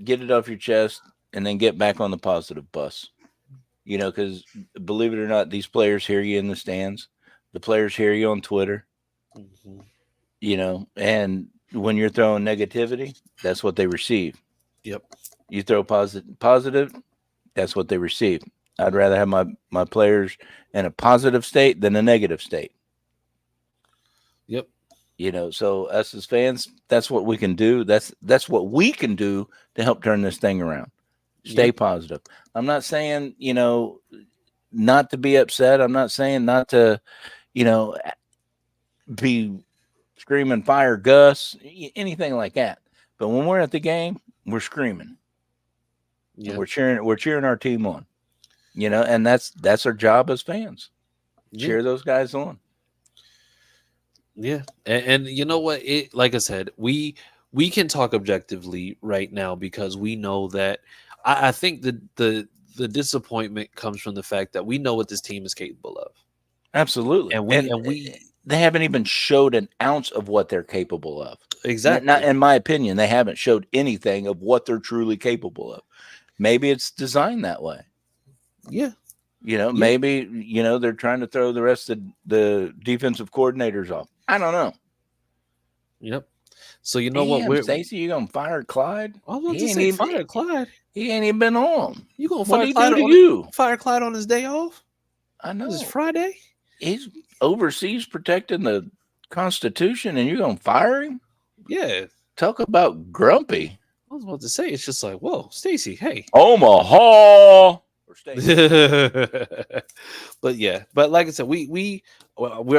[SPEAKER 4] get it off your chest, and then get back on the positive bus. Because believe it or not, these players hear you in the stands. The players hear you on Twitter.
[SPEAKER 1] Mm-hmm.
[SPEAKER 4] And when you're throwing negativity, that's what they receive.
[SPEAKER 1] Yep.
[SPEAKER 4] You throw positive, that's what they receive. I'd rather have my players in a positive state than a negative state.
[SPEAKER 1] Yep.
[SPEAKER 4] So us as fans, that's what we can do. That's what we can do to help turn this thing around. Stay positive. I'm not saying, not to be upset. I'm not saying not to, be screaming fire Gus, anything like that. But when we're at the game, we're screaming.
[SPEAKER 1] Yeah.
[SPEAKER 4] We're cheering our team on. And that's our job as fans. Cheer those guys on.
[SPEAKER 1] Yeah. And you know what? Like I said, we can talk objectively right now because we know that I think the disappointment comes from the fact that we know what this team is capable of.
[SPEAKER 4] Absolutely.
[SPEAKER 1] And we
[SPEAKER 4] they haven't even showed an ounce of what they're capable of.
[SPEAKER 1] Exactly.
[SPEAKER 4] Not, in my opinion, they haven't showed anything of what they're truly capable of. Maybe it's designed that way.
[SPEAKER 1] Yeah.
[SPEAKER 4] Maybe, they're trying to throw the rest of the defensive coordinators off. I don't know.
[SPEAKER 1] Yep. So you know what?
[SPEAKER 4] Stacey, you gonna fire Clyde?
[SPEAKER 1] I was about to say fire Clyde.
[SPEAKER 4] He ain't even been on.
[SPEAKER 1] You gonna
[SPEAKER 4] What
[SPEAKER 1] fire
[SPEAKER 4] did he
[SPEAKER 1] Clyde
[SPEAKER 4] do to you?
[SPEAKER 1] Fire Clyde on his day off?
[SPEAKER 4] I know.
[SPEAKER 1] This is Friday.
[SPEAKER 4] He's overseas protecting the Constitution, and you're gonna fire him?
[SPEAKER 1] Yeah.
[SPEAKER 4] Talk about grumpy.
[SPEAKER 1] I was about to say, it's just like, whoa, Stacey, hey.
[SPEAKER 4] Omaha.
[SPEAKER 1] But yeah, but like I said, we're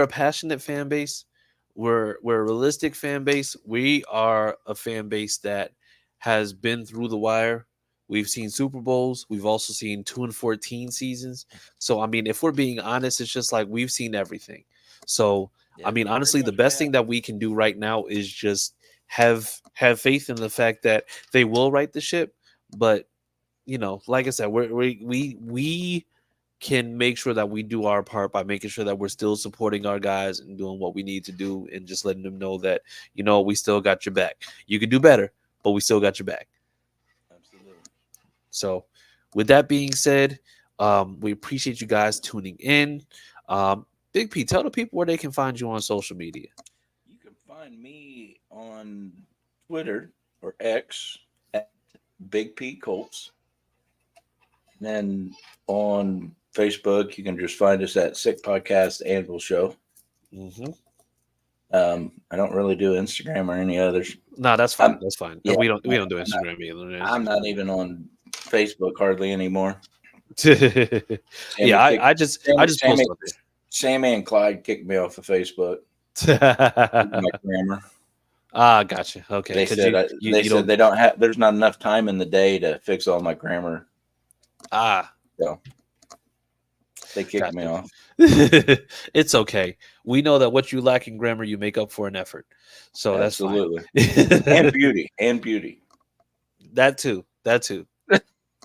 [SPEAKER 1] a passionate fan base. We're a realistic fan base. We are a fan base that has been through the wire. We've seen Super Bowls. We've also seen 2-14 seasons. So I mean, if we're being honest, it's just like we've seen everything. So I mean, honestly, the best thing that we can do right now is just have faith in the fact that they will right the ship. But like I said, we can make sure that we do our part by making sure that we're still supporting our guys and doing what we need to do and just letting them know that, we still got your back. You can do better, but we still got your back.
[SPEAKER 4] Absolutely.
[SPEAKER 1] So with that being said, we appreciate you guys tuning in. Big P, tell the people where they can find you on social media.
[SPEAKER 4] You can find me on Twitter or X at Big P Colts. And then on Facebook, you can just find us at Sick Podcast Anvil Show.
[SPEAKER 1] Mm-hmm.
[SPEAKER 4] I don't really do Instagram or any others.
[SPEAKER 1] No, that's fine. That's fine.
[SPEAKER 4] Yeah,
[SPEAKER 1] we don't do Instagram either.
[SPEAKER 4] I'm not even on Facebook hardly anymore.
[SPEAKER 1] Yeah, I just post up there.
[SPEAKER 4] Sammy and Clyde kicked me off of Facebook. My grammar.
[SPEAKER 1] Ah, gotcha. Okay.
[SPEAKER 4] They said they don't have. There's not enough time in the day to fix all my grammar.
[SPEAKER 1] Ah,
[SPEAKER 4] so they kicked me off.
[SPEAKER 1] It's okay. We know that what you lack in grammar, you make up for in effort. So
[SPEAKER 4] absolutely.
[SPEAKER 1] That's fine.
[SPEAKER 4] and beauty.
[SPEAKER 1] That too.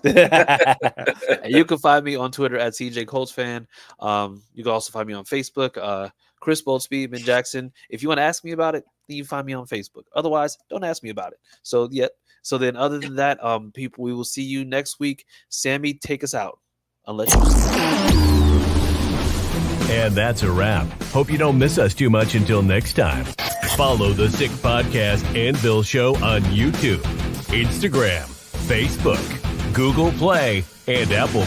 [SPEAKER 1] You can find me on Twitter at CJ Colts fan. You can also find me on Facebook, Chris Boldspeedman Jackson. If you want to ask me about it, then you find me on Facebook. Otherwise, don't ask me about it. So So then, other than that, people, we will see you next week. Sammy, take us out. Unless you.
[SPEAKER 2] And that's a wrap. Hope you don't miss us too much until next time. Follow the Sick Podcast Anvil Show on YouTube, Instagram, Facebook, Google Play, and Apple